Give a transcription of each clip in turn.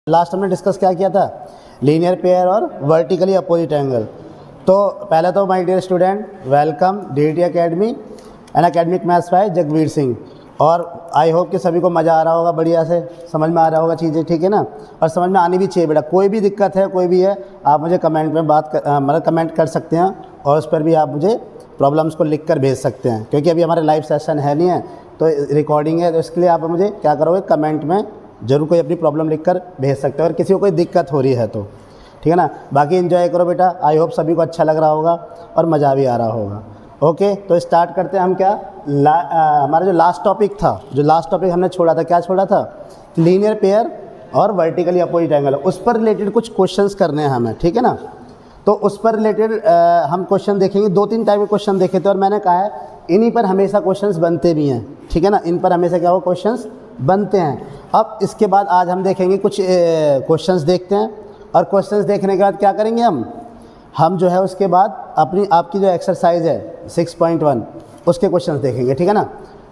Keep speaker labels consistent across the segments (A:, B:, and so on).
A: Last हमने discuss क्या किया था, लीनियर पेयर और वर्टिकली अपोजिट एंगल। तो पहले तो my dear student, welcome DET academy and academic maths by Jagvir Singh. और आई होप कि सभी को मज़ा आ रहा होगा, बढ़िया से समझ में आ रहा होगा चीज़ें, ठीक है ना। और समझ में आनी भी चाहिए बेटा। कोई भी दिक्कत है, कोई भी है, आप मुझे कमेंट में मतलब कमेंट कर सकते हैं और उस पर भी आप मुझे प्रॉब्लम्स को लिख कर भेज सकते हैं, क्योंकि अभी हमारे लाइव सेशन है नहीं है, तो रिकॉर्डिंग है, तो इसके लिए आप मुझे क्या करोगे, कमेंट में ज़रूर कोई अपनी प्रॉब्लम लिखकर भेज सकते हो अगर किसी को कोई दिक्कत हो रही है तो, ठीक है ना। बाकी एंजॉय करो बेटा, आई होप सभी को अच्छा लग रहा होगा और मज़ा भी आ रहा होगा। ओके, तो स्टार्ट करते हैं हम। क्या हमारा जो लास्ट टॉपिक था, जो लास्ट टॉपिक हमने छोड़ा था, क्या छोड़ा था, लीनियर पेयर और वर्टिकली अपोजिट एंगल, उस पर रिलेटेड कुछ क्वेश्चंस करने हैं हमें, ठीक है ना। तो उस पर रिलेटेड हम क्वेश्चन देखेंगे। 2-3 टाइप के क्वेश्चन देखे थे और मैंने कहा है इन्हीं पर हमेशा क्वेश्चंस बनते भी हैं, ठीक है ना। इन पर हमेशा क्या हो, क्वेश्चंस बनते हैं। अब इसके बाद आज हम देखेंगे कुछ क्वेश्चंस देखते हैं, और क्वेश्चंस देखने के बाद क्या करेंगे हम जो है उसके बाद आपकी जो एक्सरसाइज है 6.1 उसके क्वेश्चंस देखेंगे, ठीक है ना।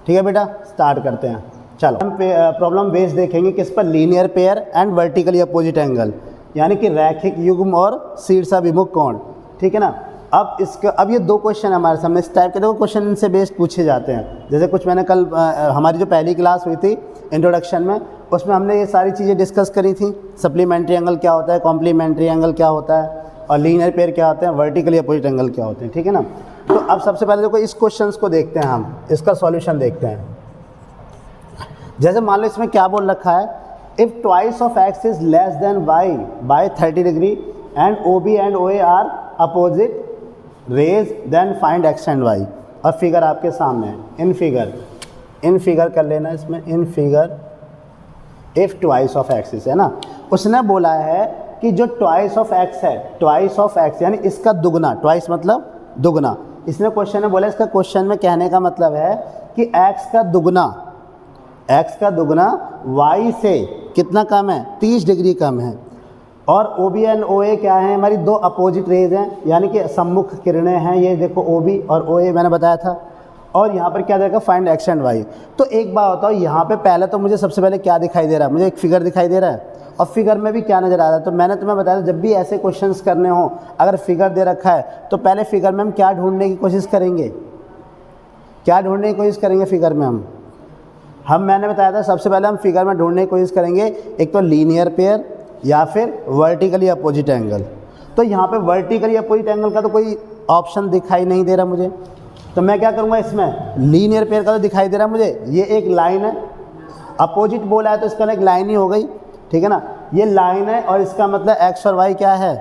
A: ठीक है बेटा, स्टार्ट करते हैं। चलो हम प्रॉब्लम बेस देखेंगे किस पर, linear pair and vertically opposite angle, यानी कि रैखिक युग्म और शीर्षाभिमुख कोण, ठीक है ना। अब ये 2 क्वेश्चन हमारे सामने, इस टाइप के 2 क्वेश्चन इनसे बेस्ड पूछे जाते हैं। जैसे कुछ मैंने कल हमारी जो पहली क्लास हुई थी इंट्रोडक्शन में, उसमें हमने ये सारी चीज़ें डिस्कस करी थी। सप्लीमेंट्री एंगल क्या होता है, कॉम्प्लीमेंट्री एंगल क्या होता है, और लीनियर पेयर क्या होते हैं, वर्टिकली अपोजिट एंगल क्या होते हैं, ठीक है ना। तो अब सबसे पहले देखो इस क्वेश्चन को देखते हैं, हम इसका सॉल्यूशन देखते हैं। जैसे मान लो इसमें क्या बोल रखा है, if twice of X is less than Y by 30 degree and O B and O A are opposite rays then find X and Y. और फिगर आपके सामने है, इन फिगर कर लेना इसमें, in figure if twice of X है ना। उसने बोला है कि जो ट्वाइस ऑफ एक्स है, ट्वाइस ऑफ एक्स यानी इसका दुगना, ट्वाइस मतलब दुगना। इसने क्वेश्चन में बोला, इसका क्वेश्चन में कहने का मतलब है कि एक्स का दुगना वाई से कितना कम है, 30 डिग्री कम है। और ओ बी एंड ओ ए क्या है, हमारी 2 अपोजिट रेज हैं, यानी कि सम्मुख किरणें हैं। ये देखो ओ बी और ओ ए मैंने बताया था। और यहाँ पर क्या देगा, फाइंड एक्स एंड वाई। तो एक बात बताओ, यहाँ पे पहले तो मुझे सबसे पहले क्या दिखाई दे रहा है, मुझे एक फिगर दिखाई दे रहा है, और फिगर में भी क्या नज़र आ रहा है। तो मैंने तुम्हें बताया था जब भी ऐसे क्वेश्चंस करने हो, अगर फिगर दे रखा है तो पहले फिगर में हम क्या ढूंढने की कोशिश करेंगे, फिगर में मैंने बताया था सबसे पहले हम फिगर में ढूंढने की कोशिश करेंगे, एक तो लीनियर पेयर या फिर वर्टिकली अपोजिट एंगल। तो यहाँ पे वर्टिकली अपोजिट एंगल का तो कोई ऑप्शन दिखाई नहीं दे रहा मुझे, तो मैं क्या करूँगा, इसमें लीनियर पेयर का तो दिखाई दे रहा है मुझे, ये एक लाइन है, अपोजिट बोला है तो इसका एक लाइन ही हो गई, ठीक है ना। ये लाइन है और इसका मतलब एक्स और वाई क्या है,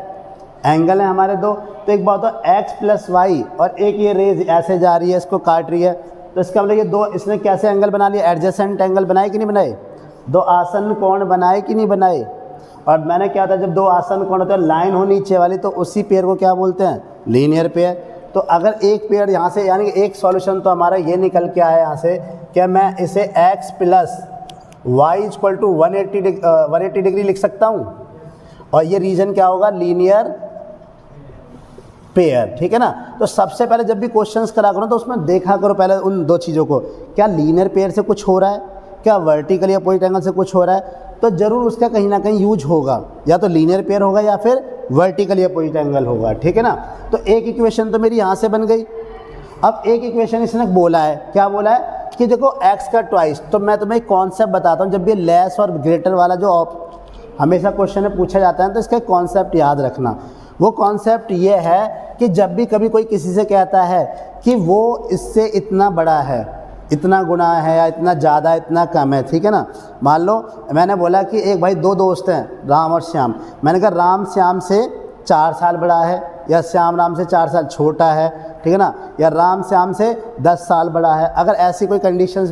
A: एंगल है हमारे 2। तो एक बात हो, एक्स प्लस वाई, और एक ये रेज ऐसे जा रही है, इसको काट रही है, तो इसका मतलब ये 2 इसने कैसे एंगल बना लिए, एडजेसेंट एंगल बनाए कि नहीं बनाए, 2 आसन कोण बनाए कि नहीं बनाए। और मैंने क्या था, जब 2 आसन कोण होते हैं, लाइन हो नीचे वाली, तो उसी पेयर को क्या बोलते हैं, लीनियर पेयर। तो अगर एक पेयर यहाँ से, यानी कि एक सॉल्यूशन तो हमारा ये निकल के आया यहाँ से, क्या मैं इसे x plus Y equal to 180 degree लिख सकता हूँ, और ये रीजन क्या होगा, लीनियर पेयर, ठीक है ना। तो सबसे पहले जब भी क्वेश्चंस करा करो तो उसमें देखा करो पहले उन 2 चीज़ों को, क्या लीनियर पेयर से कुछ हो रहा है, क्या वर्टिकली अपोजिट एंगल से कुछ हो रहा है, तो ज़रूर उसका कहीं ना कहीं यूज होगा, या तो लीनियर पेयर होगा या फिर वर्टिकली अपोजिट एंगल होगा, ठीक है ना। तो एक इक्वेशन तो मेरी यहाँ से बन गई। अब एक इक्वेशन इसने बोला है, क्या बोला है कि देखो x का ट्वाइस। तो मैं तुम्हें कॉन्सेप्ट बताता हूँ, जब भी लेस और ग्रेटर वाला जो हमेशा क्वेश्चन में पूछा जाता है, तो इसका कॉन्सेप्ट याद रखना। वो कॉन्सेप्ट ये है कि जब भी कभी कोई किसी से कहता है कि वो इससे इतना बड़ा है, इतना गुना है, या इतना ज़्यादा, इतना कम है, ठीक है ना। मान लो मैंने बोला कि एक भाई 2 दोस्त हैं, राम और श्याम। मैंने कहा राम श्याम से 4 साल बड़ा है, या श्याम राम से 4 साल छोटा है, ठीक है ना, या राम श्याम से 10 साल बड़ा है। अगर ऐसी कोई कंडीशंस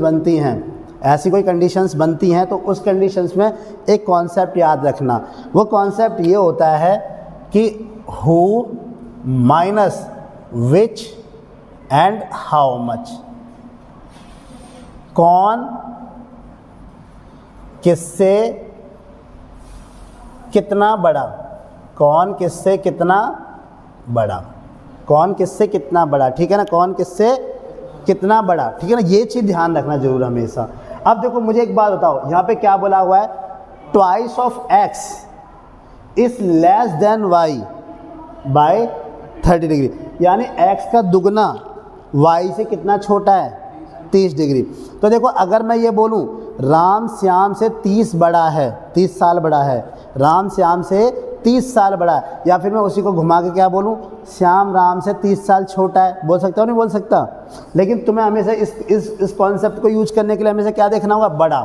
A: बनती हैं, तो उस कंडीशंस में एक कॉन्सेप्ट याद रखना। वो कॉन्सेप्ट ये होता है कि who minus which and how much, कौन किससे कितना बड़ा, कौन किससे कितना बड़ा, ठीक है ना, कौन किससे कितना बड़ा, ठीक है ना। ये चीज़ ध्यान रखना जरूर हमेशा। अब देखो मुझे एक बात बताओ, यहाँ पे क्या बोला हुआ है, twice of X is less than Y by 30 degree, यानी x का दुगना y से कितना छोटा है, 30 डिग्री। तो देखो अगर मैं ये बोलूँ राम श्याम से 30 बड़ा है, 30 साल बड़ा है, राम श्याम से 30 साल बड़ा है, या फिर मैं उसी को घुमा के क्या बोलूँ, श्याम राम से 30 साल छोटा है, बोल सकता हूँ नहीं बोल सकता। लेकिन तुम्हें हमेशा इस कॉन्सेप्ट को यूज करने के लिए हमेशा क्या देखना होगा, बड़ा।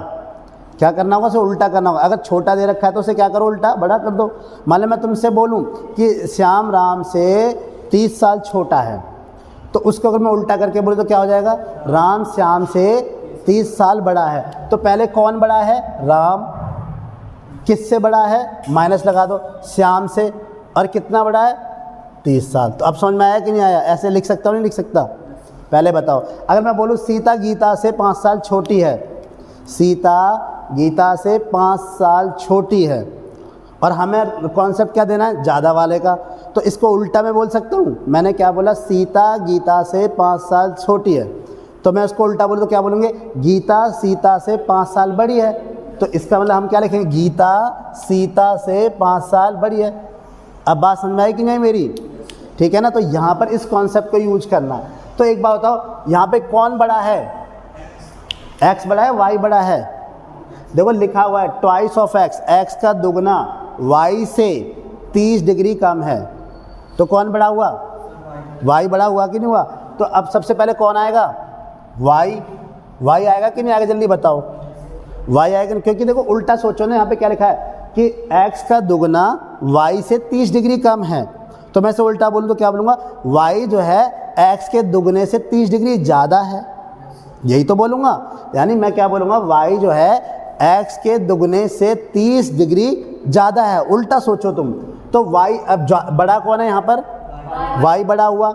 A: क्या करना होगा, उसे उल्टा करना होगा। अगर छोटा दे रखा है तो उसे क्या करो, उल्टा बड़ा कर दो। मान लो मैं तुमसे बोलूँ कि श्याम राम से 30 साल छोटा है, तो उसको अगर मैं उल्टा करके बोलूँ तो क्या हो जाएगा, राम श्याम से 30 साल बड़ा है। तो पहले कौन बड़ा है, राम, किससे बड़ा है, माइनस लगा दो, श्याम से, और कितना बड़ा है, 30 साल। तो अब समझ में आया कि नहीं आया, ऐसे लिख सकता हूँ नहीं लिख सकता, पहले बताओ। अगर मैं बोलूँ सीता गीता से 5 साल छोटी है, सीता गीता से 5 साल छोटी है, और हमें कॉन्सेप्ट क्या देना है, ज़्यादा वाले का, तो इसको उल्टा मैं बोल सकता हूँ। मैंने क्या बोला, सीता गीता से 5 साल छोटी है, तो मैं उसको उल्टा बोलूँ तो क्या बोलूँगे, गीता सीता से 5 साल बड़ी है। तो इसका मतलब हम क्या लिखेंगे, गीता सीता से 5 साल बड़ी है। अब बात समझ में आई कि नहीं मेरी, ठीक है ना। तो यहाँ पर इस कॉन्सेप्ट को यूज करना है। तो एक बात बताओ, यहाँ पे कौन बड़ा है, x बड़ा है, y बड़ा है। देखो लिखा हुआ है ट्वाइस ऑफ x, x का दुगना y से 30 डिग्री कम है, तो कौन बड़ा हुआ, y बड़ा हुआ कि नहीं हुआ। तो अब सबसे पहले कौन आएगा, y आएगा कि नहीं आएगा, जल्दी बताओ, y आएगा। क्योंकि देखो उल्टा सोचो ना, यहाँ पे क्या लिखा है कि x का दुगना y से 30 डिग्री कम है, तो मैं इसे उल्टा बोलूँ तो क्या बोलूँगा, y जो है x के दुगने से 30 डिग्री ज़्यादा है, यही तो बोलूँगा। यानी मैं क्या बोलूँगा, y जो है x के दुगने से 30 डिग्री ज़्यादा है, उल्टा सोचो तुम। तो y अब बड़ा कौन है यहाँ पर, y बड़ा हुआ,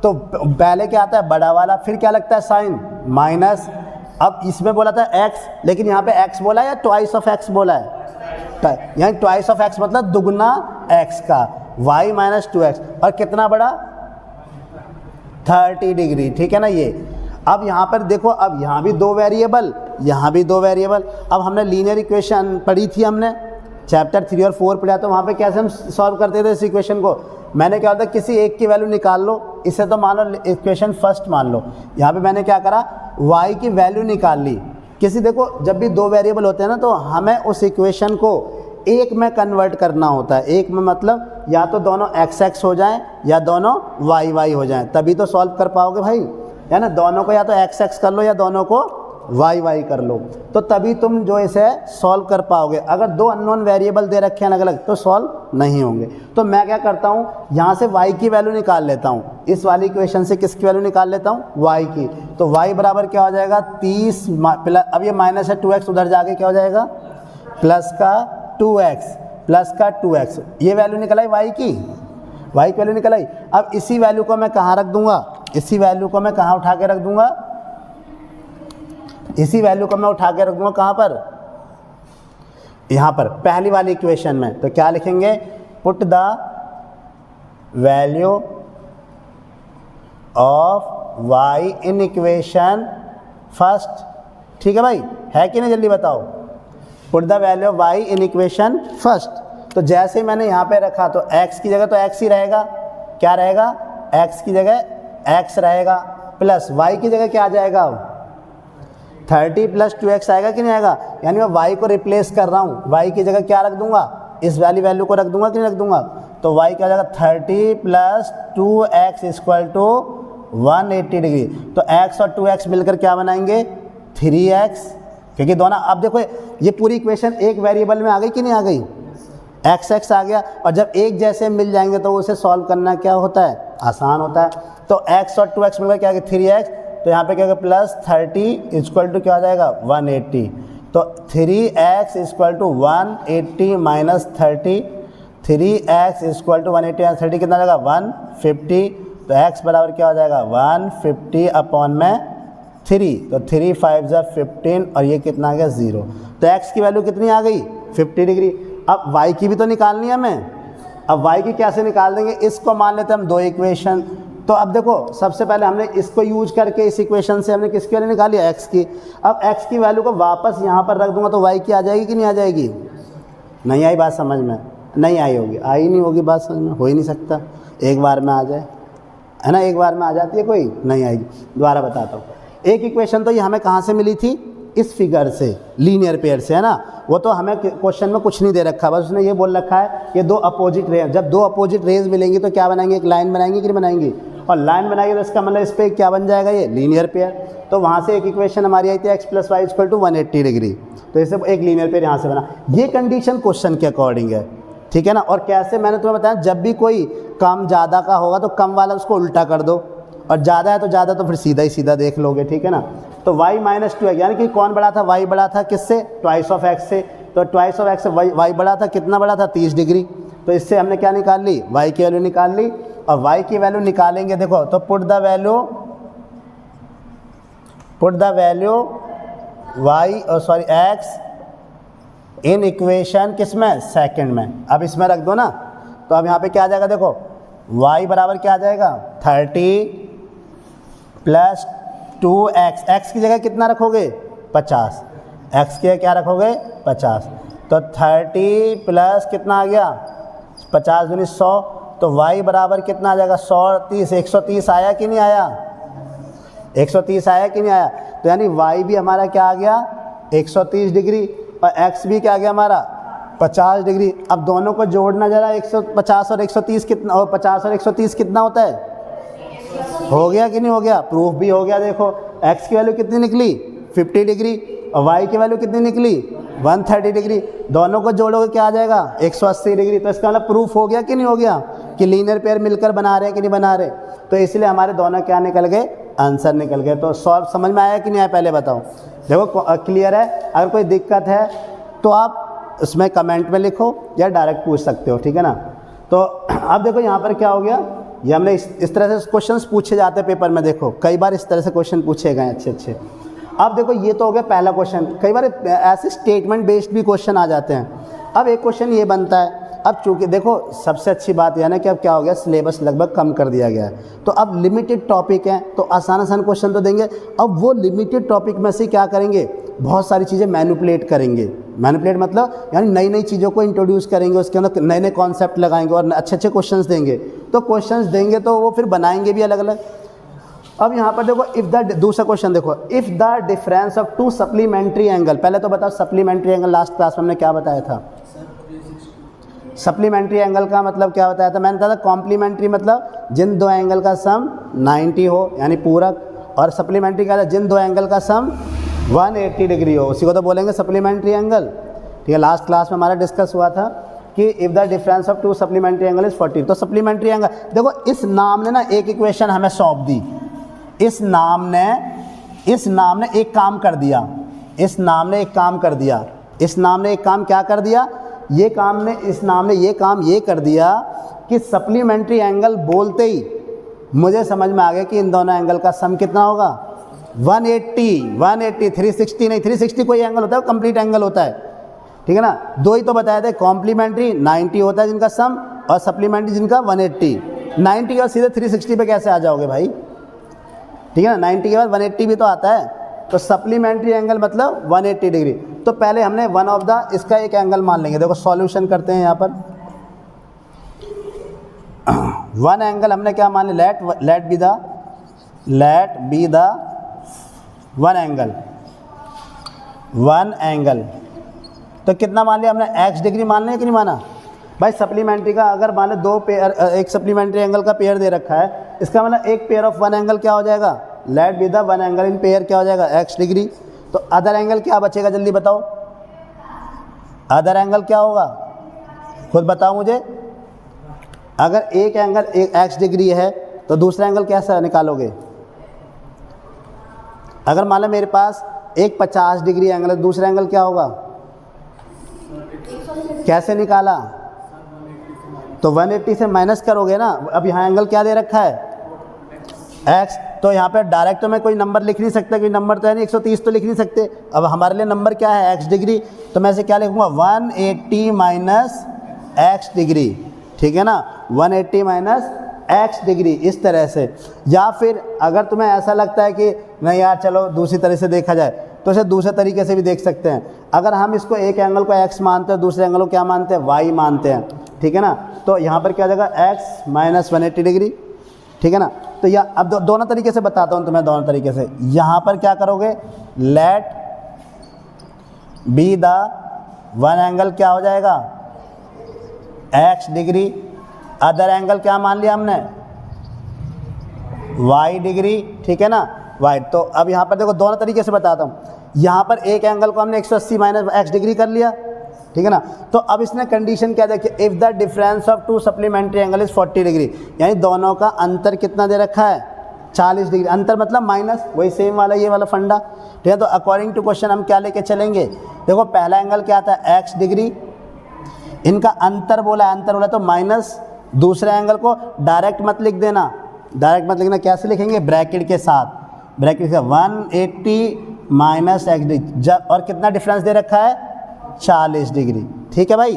A: तो पहले क्या आता है, बड़ा वाला, फिर क्या लगता है, साइन माइनस। अब इसमें बोला था x, लेकिन यहाँ पे x बोला है या ट्वाइस ऑफ x बोला है, यहाँ ट्वाइस ऑफ x मतलब दुगना x का, y माइनस 2x, और कितना बड़ा, 30 डिग्री, ठीक है ना ये। अब यहाँ पर देखो, अब यहाँ भी 2 वेरिएबल, यहाँ भी 2 वेरिएबल। अब हमने लीनियर इक्वेशन पढ़ी थी, हमने चैप्टर 3 और 4 पढ़ा, तो वहाँ पे कैसे हम सॉल्व करते थे इस इक्वेशन को। मैंने क्या होता है, किसी एक की वैल्यू निकाल लो, इसे तो मान लो इक्वेशन फर्स्ट मान लो। यहाँ पे मैंने क्या करा, y की वैल्यू निकाल ली। किसी, देखो जब भी 2 वेरिएबल होते हैं ना, तो हमें उस इक्वेशन को एक में कन्वर्ट करना होता है। एक में मतलब या तो दोनों x हो जाएं या दोनों y हो जाएं, तभी तो सॉल्व कर पाओगे भाई, है ना। दोनों को या तो x कर लो या दोनों को y कर लो, तो तभी तुम जो इसे सॉल्व कर पाओगे। अगर 2 अननोन वेरिएबल दे रखे हैं अलग अलग, तो सॉल्व नहीं होंगे। तो मैं क्या करता हूँ, यहाँ से y की वैल्यू निकाल लेता हूँ, इस वाली इक्वेशन से किसकी वैल्यू निकाल लेता हूँ, y की। तो y बराबर क्या हो जाएगा, 30 प्लस, अब ये माइनस है 2x, उधर जाके क्या हो जाएगा, प्लस का 2x, ये वैल्यू निकल आई y की वैल्यू निकल आई। अब इसी वैल्यू को मैं कहाँ रख दूंगा, इसी वैल्यू को मैं कहाँ उठा के रख दूंगा, इसी वैल्यू को मैं उठा के रख दूंगा कहाँ पर, यहाँ पर पहली वाली इक्वेशन में। तो क्या लिखेंगे, put the value of y in equation first, ठीक है भाई, है कि नहीं, जल्दी बताओ। Put the value of y in equation first. तो जैसे मैंने यहाँ पे रखा, तो x की जगह तो x ही रहेगा, क्या रहेगा, x की जगह x रहेगा, प्लस y की जगह क्या आ जाएगा, 30 प्लस 2x आएगा कि नहीं आएगा। यानी मैं y को रिप्लेस कर रहा हूँ, y की जगह क्या रख दूंगा, इस वाली वैल्यू को रख दूंगा कि नहीं रख दूंगा। तो y क्या हो जाएगा, 30 plus 2x equal to 180 degree. तो x और 2x मिलकर क्या बनाएंगे, 3x, क्योंकि दोनों, अब देखो ये पूरी इक्वेशन एक वेरिएबल में आ गई कि नहीं आ गई, x आ गया। और जब एक जैसे मिल जाएंगे तो उसे सॉल्व करना क्या होता है, आसान होता है। तो x और 2x मिलकर क्या आ गया, 3x। तो यहाँ पे क्या होगा, प्लस 30 इक्वल टू क्या हो जाएगा, 180। तो 3x equal to 180 minus 30, 3x equal to 180 minus 30 कितना जाएगा, 150। तो x बराबर क्या हो जाएगा, 150 अपॉन में 3। तो 3 5 जा 15, और ये कितना आ गया, 0। तो x की वैल्यू कितनी आ गई, 50 डिग्री। अब y की भी तो निकालनी है हमें। अब y की कैसे निकाल देंगे, इसको मान लेते हैं हम 2 इक्वेशन। तो अब देखो, सबसे पहले हमने इसको यूज करके इस इक्वेशन से हमने किसकी वैल्यू निकाली, x की। अब x की वैल्यू को वापस यहाँ पर रख दूंगा तो y की आ जाएगी कि नहीं आ जाएगी, नहीं आई बात समझ में? नहीं आई होगी, आई नहीं होगी बात समझ में, हो ही नहीं सकता एक बार में आ जाए, है ना, एक बार में आ जाती है कोई, नहीं आएगी। दोबारा बताता हूँ, एक इक्वेशन तो ये हमें कहाँ से मिली थी, इस फिगर से, लीनियर पेयर से, है ना। वो तो हमें क्वेश्चन में कुछ नहीं दे रखा, बस उसने ये बोल रखा है ये दो अपोजिट रेज, जब दो अपोजिट रेज मिलेंगी तो क्या बनाएंगे, एक लाइन बनाएंगे कि नहीं बनाएंगी, और लाइन बनाएंगे तो इसका मतलब इस पर क्या बन जाएगा, ये लीनियर पेयर। तो वहाँ से एक इक्वेशन हमारी आई थी x + y = 180 डिग्री, तो इसे एक लीनियर पेयर यहाँ से बना। ये कंडीशन क्वेश्चन के अकॉर्डिंग है, ठीक है ना। और कैसे, मैंने तुम्हें बताया, जब भी कोई कम ज़्यादा का होगा तो कम वाला उसको उल्टा कर दो, और ज़्यादा है तो ज़्यादा, तो फिर सीधा ही सीधा देख लोगे, ठीक है ना। तो y - 2 है, यानी कि कौन बड़ा था, y बड़ा था किससे, ट्वाइस ऑफ x से, तो ट्वाइस ऑफ x से y बड़ा था, कितना बड़ा था, 30 डिग्री। तो इससे हमने क्या निकाल ली, y की वैल्यू निकाल ली, और y की वैल्यू निकालेंगे, देखो तो put the value x in equation किसमें, सेकंड में। अब इसमें रख दो ना, तो अब यहाँ पे क्या आ जाएगा, देखो y बराबर क्या आ जाएगा, 30 + 2x, x की जगह कितना रखोगे, 50, x की जगह क्या रखोगे, 50, तो 30 प्लस कितना आ गया, 50 दूनी 100, तो y बराबर कितना आ जाएगा, 130, 130 आया कि नहीं आया, 130 आया कि नहीं आया। तो यानी y भी हमारा क्या आ गया, 130 डिग्री, और x भी क्या आ गया हमारा, 50 डिग्री। अब दोनों को जोड़ना जरा, 150 और 130 कितना, और 50 और 130 कितना होता है, हो गया कि नहीं हो गया, प्रूफ भी हो गया। देखो x की वैल्यू कितनी निकली, 50 डिग्री, और y की वैल्यू कितनी निकली, 130 डिग्री। दोनों को जोड़ोगे क्या आ जाएगा, 180 डिग्री। तो इसका मतलब प्रूफ हो गया कि नहीं हो गया, कि लीनियर पेयर मिलकर बना रहे हैं कि नहीं बना रहे। तो इसलिए हमारे दोनों क्या निकल गए, आंसर निकल गए। तो सॉल्व समझ में आया कि नहीं आया, पहले बताओ। देखो क्लियर है, अगर कोई दिक्कत है तो आप उसमें कमेंट में लिखो या डायरेक्ट पूछ सकते हो, ठीक है ना। तो अब देखो यहाँ पर क्या हो गया, ये हमने इस तरह से क्वेश्चंस पूछे जाते हैं पेपर में, देखो कई बार इस तरह से क्वेश्चन पूछे गए अच्छे अच्छे। अब देखो ये तो हो गया पहला क्वेश्चन, कई बार ऐसे स्टेटमेंट बेस्ड भी क्वेश्चन आ जाते हैं। अब एक क्वेश्चन ये बनता है, अब चूँकि देखो सबसे अच्छी बात यह है ना कि अब क्या हो गया, सिलेबस लगभग कम कर दिया गया है, तो अब लिमिटेड टॉपिक हैं, तो आसान आसान क्वेश्चन तो देंगे। अब वो लिमिटेड टॉपिक में से क्या करेंगे, बहुत सारी चीज़ें मैनिपुलेट करेंगे। मैनिपुलेट मतलब यानी नई नई चीज़ों को इंट्रोड्यूस करेंगे, उसके अंदर नए नए कॉन्सेप्ट लगाएंगे और अच्छे अच्छे क्वेश्चंस देंगे। तो क्वेश्चंस देंगे तो वो फिर बनाएंगे भी अलग अलग। अब यहाँ पर देखो इफ़ द, दूसरा क्वेश्चन देखो, if the difference of to supplementary angle, पहले तो बताओ सप्लीमेंट्री एंगल लास्ट क्लास में हमने क्या बताया था। सप्लीमेंट्री एंगल का मतलब क्या बताया था, मैंने बताया था कॉम्प्लीमेंट्री मतलब जिन दो एंगल का सम 90 हो यानी पूरक, और सप्लीमेंट्री क्या है, जिन दो एंगल का सम 180 डिग्री हो, उसी को तो बोलेंगे सप्लीमेंट्री एंगल, ठीक है। लास्ट क्लास में हमारा डिस्कस हुआ था कि if the difference of to supplementary angle is 40, तो सप्लीमेंट्री एंगल, देखो इस नाम ने ना एक इक्वेशन हमें सौंप दी, इस नाम ने एक काम कर दिया, इस नाम ने एक काम कर दिया, इस नाम ने एक काम क्या कर दिया, ये काम ने, इस नाम ने ये काम ये कर दिया कि सप्लीमेंट्री एंगल बोलते ही मुझे समझ में आ गया कि इन दोनों एंगल का सम कितना होगा, 180, 360 नहीं, 360 कोई एंगल होता है, कंप्लीट एंगल होता है, ठीक है ना। दो ही तो बताए थे, कॉम्प्लीमेंट्री 90 होता है जिनका सम, और सप्लीमेंट्री जिनका 180। 90 और सीधे 360 पे कैसे आ जाओगे भाई, ठीक है ना, 90 के बाद 180 भी तो आता है। तो सप्लीमेंट्री एंगल मतलब 180 डिग्री। तो पहले हमने वन ऑफ द, इसका एक एंगल मान लेंगे। देखो सॉल्यूशन करते हैं यहाँ पर, वन एंगल हमने क्या मान लिया, let be the one angle, तो कितना मान लिया हमने, x डिग्री मान लिया कि नहीं माना भाई। सप्लीमेंट्री का अगर मान लो दो पेयर, एक सप्लीमेंट्री एंगल का पेयर दे रखा है, इसका मतलब एक पेयर ऑफ वन एंगल क्या हो जाएगा, let be the one angle in pair क्या हो जाएगा, x डिग्री। तो अदर एंगल क्या बचेगा, जल्दी बताओ, अदर एंगल क्या होगा, खुद बताओ मुझे। अगर एक एंगल एक x डिग्री है तो दूसरा एंगल कैसा निकालोगे। अगर मान लो मेरे पास एक 50 डिग्री एंगल है, दूसरा एंगल क्या होगा, कैसे निकाला, तो 180 से माइनस करोगे ना। अब यहाँ एंगल क्या दे रखा है, x, तो यहाँ पे डायरेक्ट तो मैं कोई नंबर लिख नहीं सकता, कोई नंबर तो है नहीं, 130 तो लिख नहीं सकते। अब हमारे लिए नंबर क्या है, x डिग्री, तो मैं इसे क्या लिखूँगा, 180 माइनस x डिग्री, ठीक है ना, 180 माइनस x डिग्री, इस तरह से। या फिर अगर तुम्हें ऐसा लगता है कि नहीं यार चलो दूसरी तरह से देखा जाए, तो इसे दूसरे तरीके से भी देख सकते हैं। अगर हम इसको एक एंगल को x मानते हैं, दूसरे एंगल को क्या मानते हैं, y मानते हैं, ठीक है ना। तो यहाँ पर क्या हो जाएगा, x माइनस 180 डिग्री, ठीक है ना। तो या अब दोनों तरीके से बताता हूँ तुम्हें, दोनों तरीके से। यहाँ पर क्या करोगे, let be the one angle क्या हो जाएगा, x डिग्री, अदर एंगल क्या मान लिया हमने, y डिग्री, ठीक है ना, y। तो अब यहाँ पर देखो दोनों तरीके से बताता हूँ। यहाँ पर एक एंगल को हमने 180 माइनस x डिग्री कर लिया, ठीक है ना। तो अब इसने कंडीशन क्या देखिए, if the difference of to supplementary angle is 40 degree, यानी दोनों का अंतर कितना दे रखा है, 40 डिग्री। अंतर मतलब माइनस, वही सेम वाला ये वाला फंडा, ठीक है। तो अकॉर्डिंग टू क्वेश्चन हम क्या लेके चलेंगे, देखो पहला एंगल क्या था, x डिग्री, इनका अंतर बोला है, अंतर बोला तो माइनस। दूसरे एंगल को डायरेक्ट मत लिख देना, डायरेक्ट मत लिखना, कैसे लिखेंगे, ब्रैकेट के साथ, ब्रैकेट के 180 माइनस x डिग्री, जब और कितना डिफरेंस दे रखा है, 40 डिग्री, ठीक है भाई।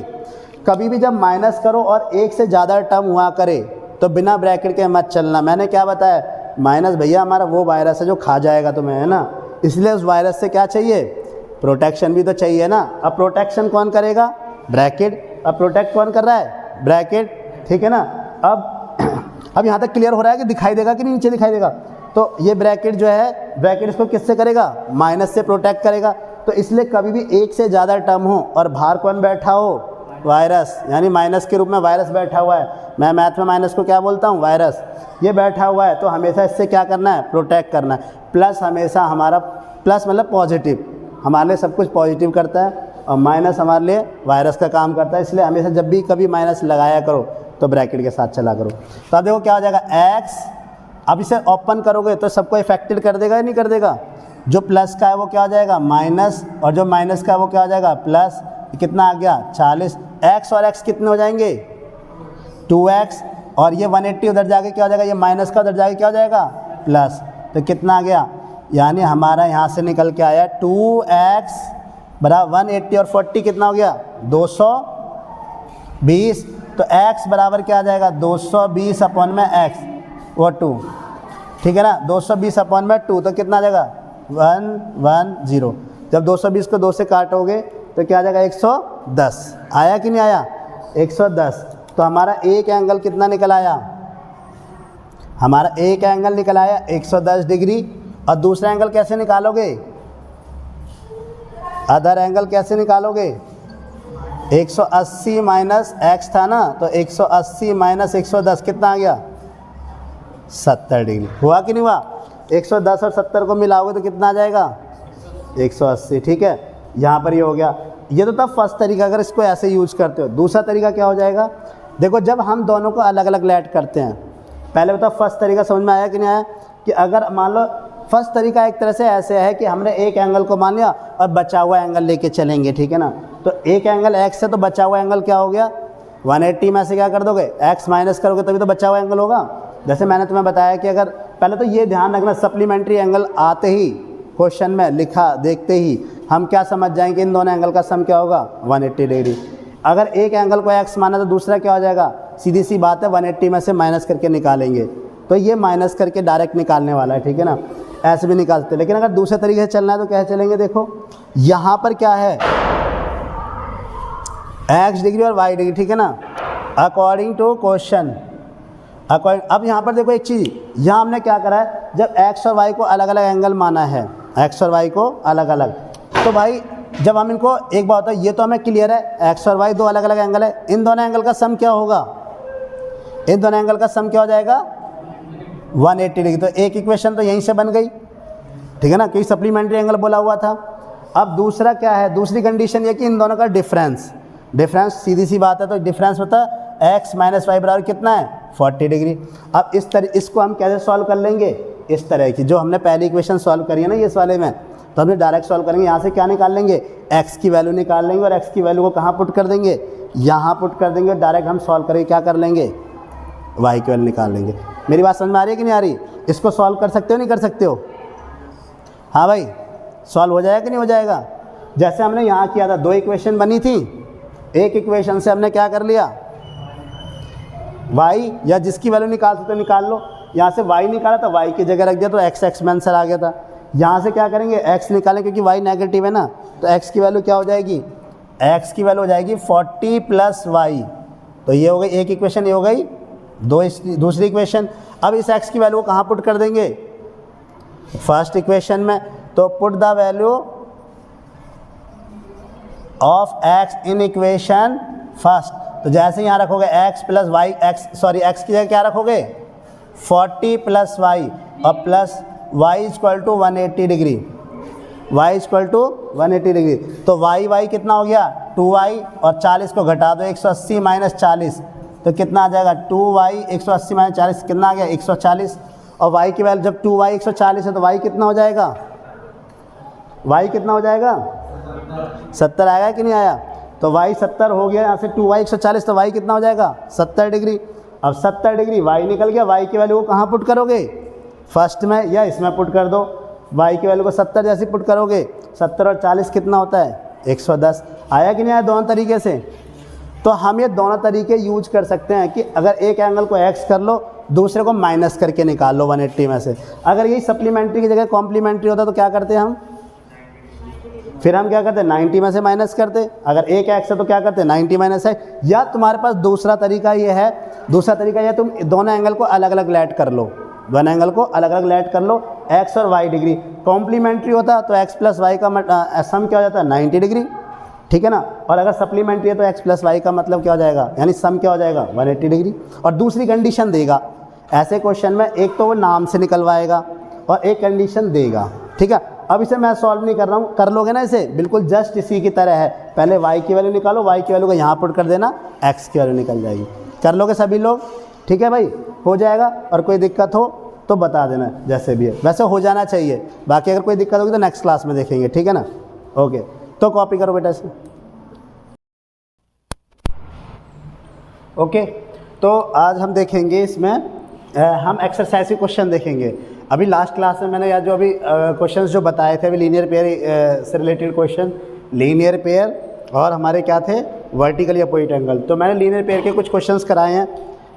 A: कभी भी जब माइनस करो और एक से ज़्यादा टर्म हुआ करे तो बिना ब्रैकेट के मत चलना। मैंने क्या बताया, माइनस भैया हमारा वो वायरस है जो खा जाएगा तुम्हें, है ना, इसलिए उस वायरस से क्या चाहिए, प्रोटेक्शन भी तो चाहिए ना। अब प्रोटेक्शन कौन करेगा, ब्रैकेट। अब प्रोटेक्ट कौन कर रहा है, ब्रैकेट, ठीक है ना। अब यहाँ तक क्लियर हो रहा है कि दिखाई देगा कि नहीं, नीचे दिखाई देगा। तो ये ब्रैकेट जो है, ब्रैकेट इसको किससे करेगा, माइनस से प्रोटेक्ट करेगा। तो इसलिए कभी भी एक से ज़्यादा टर्म हो और बाहर कौन बैठा हो, वायरस, यानी माइनस के रूप में वायरस बैठा हुआ है। मैं मैथ में माइनस को क्या बोलता हूँ, वायरस, ये बैठा हुआ है। तो हमेशा इससे क्या करना है, प्रोटेक्ट करना है। प्लस हमेशा हमारा, प्लस मतलब पॉजिटिव, हमारे लिए सब कुछ पॉजिटिव करता है, और माइनस हमारे लिए वायरस का काम करता है। इसलिए हमेशा जब भी कभी माइनस लगाया करो तो ब्रैकेट के साथ चला करो। तो अब देखो क्या हो जाएगा, x, अब इसे ओपन करोगे तो सबको इफेक्टेड कर देगा या नहीं कर देगा, जो प्लस का है वो क्या हो जाएगा, माइनस, और जो माइनस का है वो क्या हो जाएगा, प्लस। कितना आ गया, 40। x और x कितने हो जाएंगे, 2x, और ये 180 उधर जाके क्या हो जाएगा, ये माइनस का उधर जाके क्या हो जाएगा, प्लस। तो कितना आ गया, यानी हमारा यहाँ से निकल के आया 2x बराबर 180 और 40 कितना हो गया, 220। तो x बराबर क्या आ जाएगा, 220 अपॉन में x, वो 2, ठीक है ना, 220 अपॉन में 2, तो कितना आ जाएगा, 110। जब 220 को 2 से काटोगे तो क्या आ जाएगा, 110। आया कि नहीं आया, 110। तो हमारा एक एंगल कितना निकल आया, हमारा एक एंगल निकल आया 110 डिग्री। और दूसरा एंगल कैसे निकालोगे, अदर एंगल कैसे निकालोगे, 180 माइनस x था ना, तो 180 माइनस 110 कितना आ गया, 70 डिग्री। हुआ कि नहीं हुआ, 110 और 70 को मिलाओगे तो कितना आ जाएगा, 180, ठीक है। यहाँ पर ये हो गया। ये तो तब फर्स्ट तरीका, अगर इसको ऐसे यूज करते हो। दूसरा तरीका क्या हो जाएगा, देखो जब हम दोनों को अलग अलग लेट करते हैं, पहले बताओ फर्स्ट तरीका समझ में आया कि नहीं आया, कि अगर मान लो फर्स्ट तरीका एक तरह से ऐसे है कि हमने एक एंगल को मान लिया और बचा हुआ एंगल लेके चलेंगे, ठीक है ना। तो एक एंगल x है तो बचा हुआ एंगल क्या हो गया, 180 में से क्या कर दोगे, x माइनस करोगे तभी तो बचा हुआ एंगल होगा। जैसे मैंने तुम्हें बताया कि अगर पहले तो ये ध्यान रखना, सप्लीमेंट्री एंगल आते ही क्वेश्चन में लिखा देखते ही हम क्या समझ जाएंगे, इन दोनों एंगल का सम क्या होगा, 180 डिग्री। अगर एक एंगल को x माना तो दूसरा क्या हो जाएगा, सीधी सी बात है 180 में से माइनस करके निकालेंगे। तो ये माइनस करके डायरेक्ट निकालने वाला है, ठीक है ना, ऐसे भी निकालते। लेकिन अगर दूसरे तरीके से चलना है तो कैसे चलेंगे, देखो यहाँ पर क्या है, x डिग्री और y डिग्री, ठीक है ना, अकॉर्डिंग टू क्वेश्चन, अकॉर्डिंग। अब यहाँ पर देखो एक चीज़, यहाँ हमने क्या करा है, जब x और y को अलग अलग एंगल माना है, x और y को अलग अलग, तो भाई जब हम इनको, एक बात है ये तो हमें क्लियर है, x और y दो अलग अलग एंगल है, इन दोनों एंगल का सम क्या होगा, इन दोनों एंगल का सम क्या हो जाएगा, 180 डिग्री। तो एक इक्वेशन तो यहीं से बन गई, ठीक है ना, क्योंकि सप्लीमेंट्री एंगल बोला हुआ था। अब दूसरा क्या है, दूसरी कंडीशन ये कि इन दोनों का डिफरेंस, डिफरेंस सीधी सी बात है, तो डिफरेंस होता है x माइनस वाई बराबर कितना है, 40 डिग्री। अब इसको हम कैसे सॉल्व कर लेंगे, इस तरह की, जो हमने पहली इक्वेशन सॉल्व करी है ना इस वाले में, तो हमने डायरेक्ट सॉल्व करेंगे। यहाँ से क्या निकाल लेंगे, x की वैल्यू निकाल लेंगे, और x की वैल्यू को कहाँ पुट कर देंगे, यहाँ पुट कर देंगे। डायरेक्ट हम सॉल्व करेंगे, क्या कर लेंगे, y की वैल्यू निकाल लेंगे। मेरी बात समझ में आ रही है कि नहीं आ रही, इसको सॉल्व कर सकते हो नहीं कर सकते हो, हाँ भाई, सॉल्व हो जाएगा कि नहीं हो जाएगा। जैसे हमने यहाँ किया था, दो इक्वेशन बनी थी, एक इक्वेशन से हमने क्या कर लिया, y, या जिसकी वैल्यू निकाल सकते हो निकाल लो। यहाँ से y निकाला तो y की जगह रख दिया तो x में आंसर आ गया था। यहाँ से क्या करेंगे, x निकालें क्योंकि y नेगेटिव है ना, तो x की वैल्यू क्या हो जाएगी, x की वैल्यू हो जाएगी 40 + y। तो ये हो गई एक इक्वेशन, ये हो गई दूसरी इक्वेशन। अब इस x की वैल्यू को कहाँ पुट कर देंगे, फर्स्ट इक्वेशन में। तो put the value of x in equation first. तो जैसे यहाँ रखोगे x + y, x की जगह क्या रखोगे 40 + y और plus y = 180 degree, y = 180 degree. तो y कितना हो गया 2y, और 40 को घटा दो 180 - 40, तो कितना आ जाएगा 2y 180 - 40 कितना आ गया 140। और y की वैल्यू जब 2y 140 है तो y कितना हो जाएगा, y कितना हो जाएगा 70 आएगा कि नहीं आया। तो y 70 हो गया, यहाँ से 2y 140, तो y कितना हो जाएगा 70 डिग्री। अब 70 डिग्री y निकल गया, y की वैल्यू को कहाँ पुट करोगे, फर्स्ट में या इसमें पुट कर दो। y की वैल्यू को 70 जैसे पुट करोगे, 70 और 40 कितना होता है 110। आया कि नहीं आया दोनों तरीके से। तो हम ये दोनों तरीके यूज कर सकते हैं कि अगर एक एंगल को x कर लो, दूसरे को माइनस करके निकाल लो 180 में से। अगर यही सप्लीमेंट्री की जगह कॉम्प्लीमेंट्री होता तो क्या करते हम, फिर हम क्या करते 90 में से माइनस करते। अगर एक x है तो क्या करते 90 - है। या तुम्हारे पास दूसरा तरीका ये है, तुम दोनों एंगल को अलग अलग लेट कर लो, दोनों एंगल को अलग अलग लेट कर लो, x और y डिग्री। कॉम्प्लीमेंट्री होता तो x + y का सम क्या हो जाता है 90 डिग्री, ठीक है ना। और अगर सप्लीमेंट्री है तो x + y का मतलब क्या हो जाएगा, यानी सम क्या हो जाएगा 180 डिग्री। और दूसरी कंडीशन देगा ऐसे क्वेश्चन में, एक तो वो नाम से निकलवाएगा और एक कंडीशन देगा, ठीक है। अब इसे मैं सॉल्व नहीं कर रहा हूँ, कर लोगे ना इसे, बिल्कुल जस्ट इसी की तरह है। पहले y की वैल्यू निकालो, y की वैल्यू को यहाँ पुट कर देना, x की वैल्यू निकल जाएगी। कर लोगे सभी लोग, ठीक है भाई, हो जाएगा। और कोई दिक्कत हो तो बता देना, जैसे भी है वैसे हो जाना चाहिए। बाकी अगर कोई दिक्कत होगी तो नेक्स्ट क्लास में देखेंगे, ठीक है ना। ओके, तो कॉपी करो बेटा इसे। ओके, तो आज हम देखेंगे इसमें हम एक्सरसाइज के क्वेश्चन देखेंगे। अभी लास्ट क्लास में मैंने यार जो अभी क्वेश्चंस जो बताए थे, अभी लीनियर पेयर से रिलेटेड क्वेश्चन, लीनियर पेयर और हमारे क्या थे वर्टिकल या अपोजिट एंगल। तो मैंने लीनियर पेयर के कुछ क्वेश्चंस कराए हैं,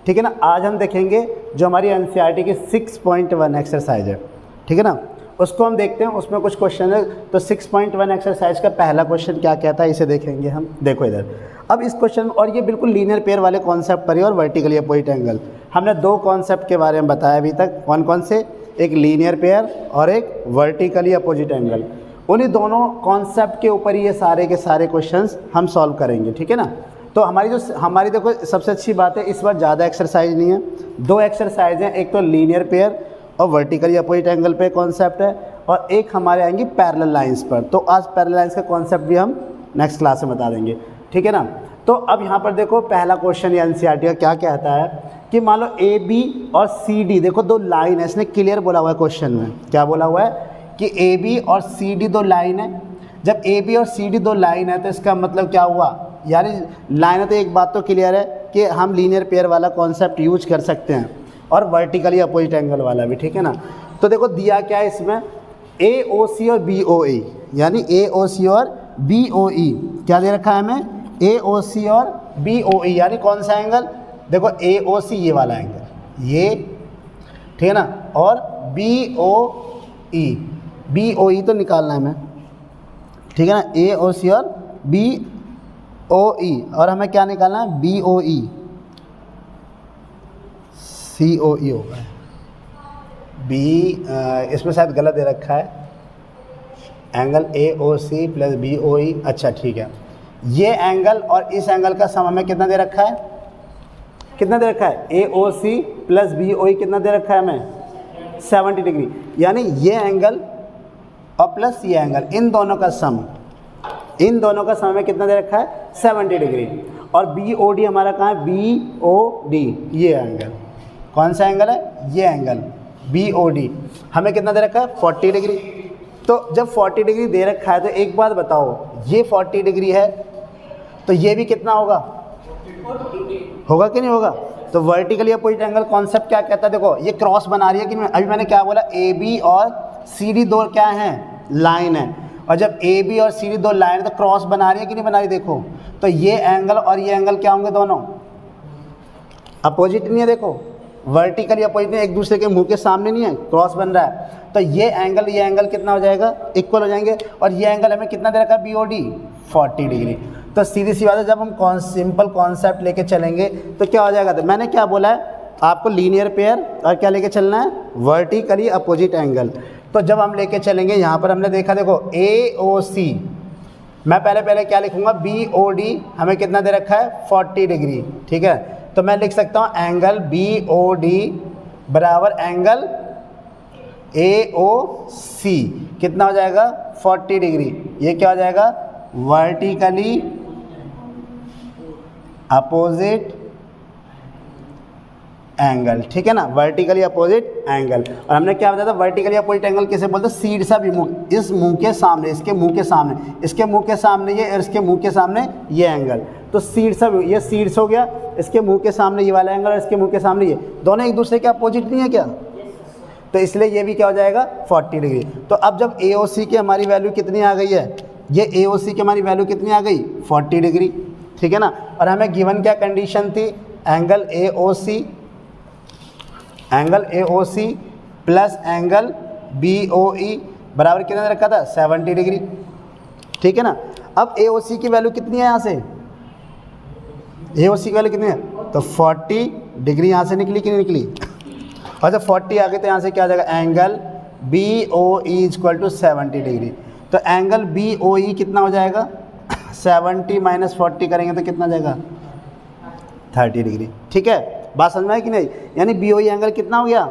A: ठीक है ना। आज हम देखेंगे जो हमारी एनसीईआरटी की 6.1 एक्सरसाइज है, ठीक है ना, उसको हम देखते हैं। उसमें कुछ क्वेश्चन है। तो 6.1 एक्सरसाइज का पहला क्वेश्चन क्या कहता है, इसे देखेंगे हम। देखो इधर, अब इस क्वेश्चन, और ये बिल्कुल लीनियर पेयर वाले कॉन्सेप्ट पर ही, और वर्टिकल या अपोजिट एंगल। हमने दो कॉन्सेप्ट के बारे में बताया अभी तक, कौन कौन से, एक लीनियर पेयर और एक वर्टिकल या अपोजिट एंगल। उन्हीं दोनों कॉन्सेप्ट के ऊपर ही ये सारे के सारे क्वेश्चंस हम सॉल्व करेंगे, ठीक है ना। तो हमारी देखो सबसे अच्छी बात है, इस बार ज़्यादा एक्सरसाइज नहीं है, दो एक्सरसाइज हैं। एक तो लीनियर पेयर और वर्टिकल या अपोजिट एंगल पे कॉन्सेप्ट है, और एक हमारे आएंगी पैरेलल लाइंस पर। तो आज पैरेलल लाइंस का कॉन्सेप्ट भी हम नेक्स्ट क्लास में बता देंगे, ठीक है ना। तो अब यहाँ पर देखो पहला क्वेश्चन या एनसीईआरटी का क्या कहता है कि मान लो ए बी और सी डी, देखो दो लाइन है, इसने क्लियर बोला हुआ है क्वेश्चन में, क्या बोला हुआ है कि ए बी और सी डी दो लाइन है। जब ए बी और सी डी दो लाइन है तो इसका मतलब क्या हुआ, यानी लाइन है तो एक बात तो क्लियर है कि हम लीनियर पेयर वाला कॉन्सेप्ट यूज कर सकते हैं, और वर्टिकल या अपोजिट एंगल वाला भी, ठीक है ना। तो देखो दिया क्या है इसमें, ए ओ सी और बी ओ ई, यानी ए ओ सी और बी ओ ई क्या दे रखा है हमें, ए ओ सी और बी ओ ई, यानी कौन सा एंगल, देखो ए ओ सी ये वाला एंगल, ये ठीक है ना, और बी ओ ई तो निकालना है हमें, ठीक है ना। ए ओ सी और बी ओ ई, और हमें क्या निकालना है बी ओ ई, सी ओ ई होगा बी, इसमें शायद गलत दे रखा है angle A O C plus B O E. अच्छा ठीक है, ये एंगल और इस एंगल का सम हमें कितना दे रखा है, कितना दे रखा है, ए O C plus B O ई कितना दे रखा है हमें 70 डिग्री, यानी ये एंगल और प्लस ये एंगल, इन दोनों का सम, इन दोनों का सम में कितना दे रखा है 70 डिग्री। और बी ओ डी हमारा कहाँ है, बी ओ डी, ये एंगल, कौन सा एंगल है, ये एंगल बी ओ डी हमें कितना दे रखा है 40 डिग्री। तो जब 40 डिग्री दे रखा है तो एक बात बताओ, ये 40 डिग्री है तो ये भी कितना होगा, होगा कि नहीं होगा। तो वर्टिकल या अपोजिट एंगल कॉन्सेप्ट क्या कहता है, देखो ये क्रॉस बना रही है कि नहीं, अभी मैंने क्या बोला, ए बी और सी डी दो क्या हैं, लाइन है, और जब ए बी और सी डी दो लाइन है तो क्रॉस बना रही है कि नहीं बना रही, देखो तो ये एंगल और ये एंगल क्या होंगे, दोनों अपोजिट नहीं है, देखो वर्टिकली अपोजिट एक दूसरे के मुंह के सामने नहीं है, क्रॉस बन रहा है, तो ये एंगल कितना हो जाएगा, इक्वल हो जाएंगे। और ये एंगल हमें कितना दे रखा है, BOD 40 डिग्री। तो सीधी सी बात है, जब हम सिंपल कॉन्सेप्ट लेके चलेंगे तो क्या हो जाएगा, तो मैंने क्या बोला है आपको, लीनियर पेयर और क्या लेके चलना है, वर्टिकली अपोजिट एंगल। तो जब हम लेके चलेंगे, यहाँ पर हमने देखा, देखो AOC, मैं पहले क्या लिखूंगा, BOD हमें कितना दे रखा है, 40 डिग्री, ठीक है। तो मैं लिख सकता हूँ एंगल BOD बराबर एंगल AOC कितना हो जाएगा, 40 डिग्री। ये क्या हो जाएगा, वर्टिकली अपोजिट एंगल, ठीक है ना, वर्टिकली अपोजिट एंगल। और हमने क्या बताया था, वर्टिकली अपोजिट एंगल किसे बोलते हैं, सीधा विमुख, इस मुंह के सामने, इसके मुंह के सामने, इसके मुंह के सामने ये, और इसके मुंह के सामने ये एंगल। तो सीधा, ये सीधा हो गया, इसके मुंह के सामने ये वाला एंगल और इसके मुंह के सामने ये, दोनों एक दूसरे के अपोजिट नहीं है क्या, तो इसलिए ये भी क्या हो जाएगा, 40 डिग्री। तो अब जब AOC की हमारी वैल्यू कितनी आ गई है, ये AOC की हमारी वैल्यू कितनी आ गई, 40 डिग्री, ठीक है ना। और हमें गिवन क्या कंडीशन थी, angle AOC plus angle BOE बराबर कितना रखा था, 70 डिग्री, ठीक है ना। अब AOC की वैल्यू कितनी है, यहाँ से AOC की वैल्यू कितनी है, तो 40 डिग्री यहाँ से निकली कि नहीं निकली, और जब 40 आ गई तो यहाँ से क्या आ जाएगा, angle BOE equal to 70 degree. तो एंगल BOE कितना हो जाएगा, 70 माइनस 40 करेंगे तो कितना जाएगा, 30 डिग्री, ठीक है। बात समझ में आई कि नहीं, यानी BOE एंगल कितना हो गया,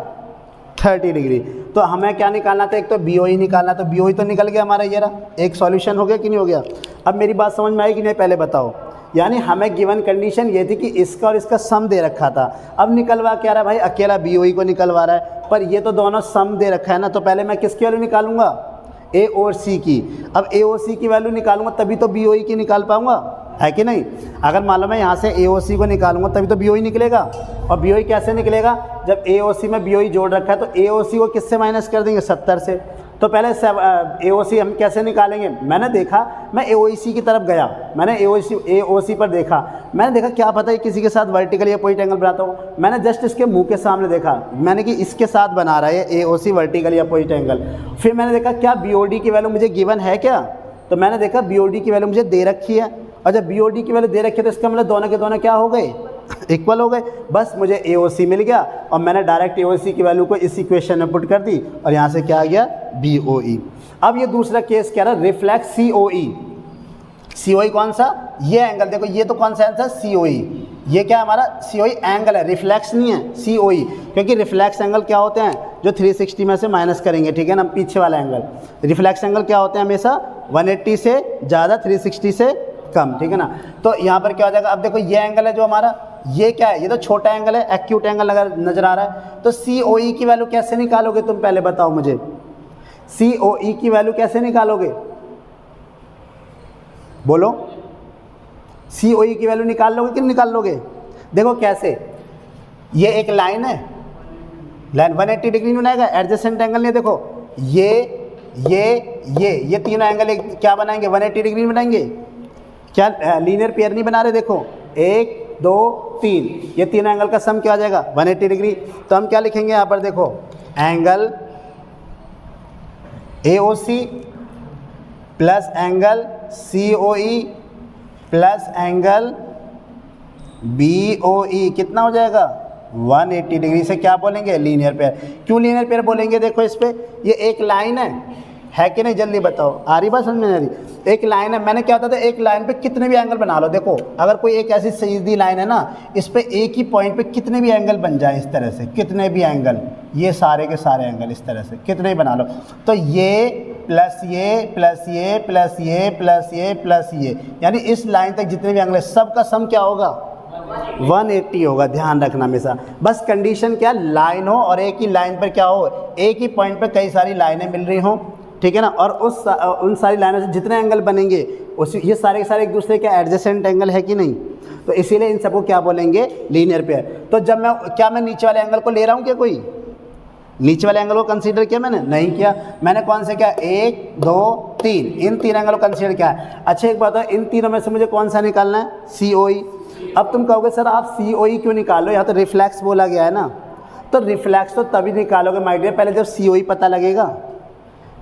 A: 30 डिग्री। तो हमें क्या निकालना था, एक तो BOE निकालना, तो BOE तो निकल गया हमारा, ये रहा, एक सॉल्यूशन हो गया कि नहीं हो गया। अब मेरी बात समझ में आई कि नहीं, पहले बताओ। यानी हमें गिवन कंडीशन ये थी कि इसका और इसका सम दे रखा था, अब निकलवा क्या रहा है भाई, अकेला BOE को निकलवा रहा है, पर ये तो दोनों सम दे रखा है ना, तो पहले मैं किसकी वैल्यू निकालूंगा, A और C की। अब AOC की वैल्यू निकालूंगा तभी तो BOE की निकाल पाऊंगा, है कि नहीं। अगर मालूम है यहाँ से AOC को निकालूंगा तभी तो BOE निकलेगा, और BOE कैसे निकलेगा, जब AOC में BOE जोड़ रखा है तो AOC को किससे माइनस कर देंगे, 70 से। तो पहले AOC हम कैसे निकालेंगे, मैंने देखा, मैं AOC की तरफ गया, मैंने AOC पर देखा, मैंने देखा क्या पता है किसी के साथ वर्टिकली अपोजिट एंगल बनाता हूँ, मैंने जस्ट इसके मुंह के सामने देखा, मैंने कि इसके साथ बना रहा है AOC वर्टिकली अपोजिट एंगल। फिर मैंने देखा क्या BOD की वैल्यू मुझे गिवन है क्या, तो मैंने देखा BOD की वैल्यू मुझे दे रखी है, और जब BOD की वैल्यू दे रखी है तो इसका मतलब दोनों के दोनों क्या हो गए, इक्वल हो गए। बस मुझे AOC मिल गया और मैंने डायरेक्ट AOC की वैल्यू को इस इक्वेशन में पुट कर दी, और यहाँ से क्या आ गया, BOE। अब ये दूसरा केस क्या रहा, रिफ्लेक्स COE कौन सा, ये एंगल देखो, ये तो कौन सा आंसर, COE, ये क्या हमारा COE एंगल है, रिफ्लेक्स नहीं है, COE, क्योंकि रिफ्लेक्स एंगल क्या होते हैं, जो 360 में से माइनस करेंगे, ठीक है ना, पीछे वाला एंगल। रिफ्लेक्स एंगल क्या होते हैं, हमेशा 180 से ज़्यादा, 360 से कम, ठीक है ना। तो यहाँ पर क्या हो जाएगा, अब देखो ये एंगल है जो हमारा, ये क्या है, ये तो छोटा एंगल है, एक्यूट एंगल नजर आ रहा है। तो COE की वैल्यू कैसे निकालोगे तुम, पहले बताओ मुझे, COE की वैल्यू कैसे निकालोगे, बोलो, COE की वैल्यू निकाल लोगे कि नहीं निकाल लोगे। देखो कैसे, ये एक लाइन है, लाइन 180 डिग्री में बनाएगा, एडजेसेंट एंगल नहीं, देखो ये तीनों एंगल क्या बनाएंगे, 180 डिग्री बनाएंगे, क्या लीनियर पेयर नहीं बना रहे, देखो 1 2 3, ये तीनों एंगल का सम क्या आ जाएगा, 180 डिग्री। तो हम क्या लिखेंगे यहाँ पर, देखो angle AOC plus angle COE plus angle BOE कितना हो जाएगा, 180 डिग्री से क्या बोलेंगे, लीनियर पेयर। क्यों लीनियर पेयर बोलेंगे, देखो इस पे ये एक लाइन है कि नहीं, जल्दी बताओ, आ रही बात समझ में, आ रही, एक लाइन है, मैंने क्या होता था, एक लाइन पे कितने भी एंगल बना लो, देखो अगर कोई एक ऐसी सीधी लाइन है ना, इस पे एक ही पॉइंट पे कितने भी एंगल बन जाए, इस तरह से कितने भी एंगल, ये सारे के सारे एंगल इस तरह से कितने भी बना लो, तो ये प्लस ये प्लस ये प्लस ये प्लस ये प्लस ये, यानी इस लाइन तक जितने भी एंगल है सबका सम क्या होगा, 180 होगा, ध्यान रखना हमेशा। बस कंडीशन क्या, लाइन हो और एक ही लाइन पर क्या हो, एक ही पॉइंट पर कई सारी लाइनें मिल रही हों, ठीक है ना, और उन सारी लाइनों से जितने एंगल बनेंगे उस ये सारे के सारे एक दूसरे के एडजेसेंट एंगल है कि नहीं, तो इसीलिए इन सबको क्या बोलेंगे, लीनियर पेयर। तो जब मैं नीचे वाले एंगल को ले रहा हूँ क्या, कोई नीचे वाले एंगल को कंसीडर किया मैंने, नहीं किया, मैंने कौन से क्या, 1 2 3, इन 3 एंगल को कंसीडर किया है। अच्छा एक बात है, इन तीनों में से मुझे कौन सा निकालना है, COE। अब तुम कहोगे सर आप COE क्यों निकाल लो, यहाँ तो रिफ्लेक्स बोला गया है ना, तो रिफ्लेक्स तो तभी निकालोगे माय डियर, पहले जब COE पता लगेगा।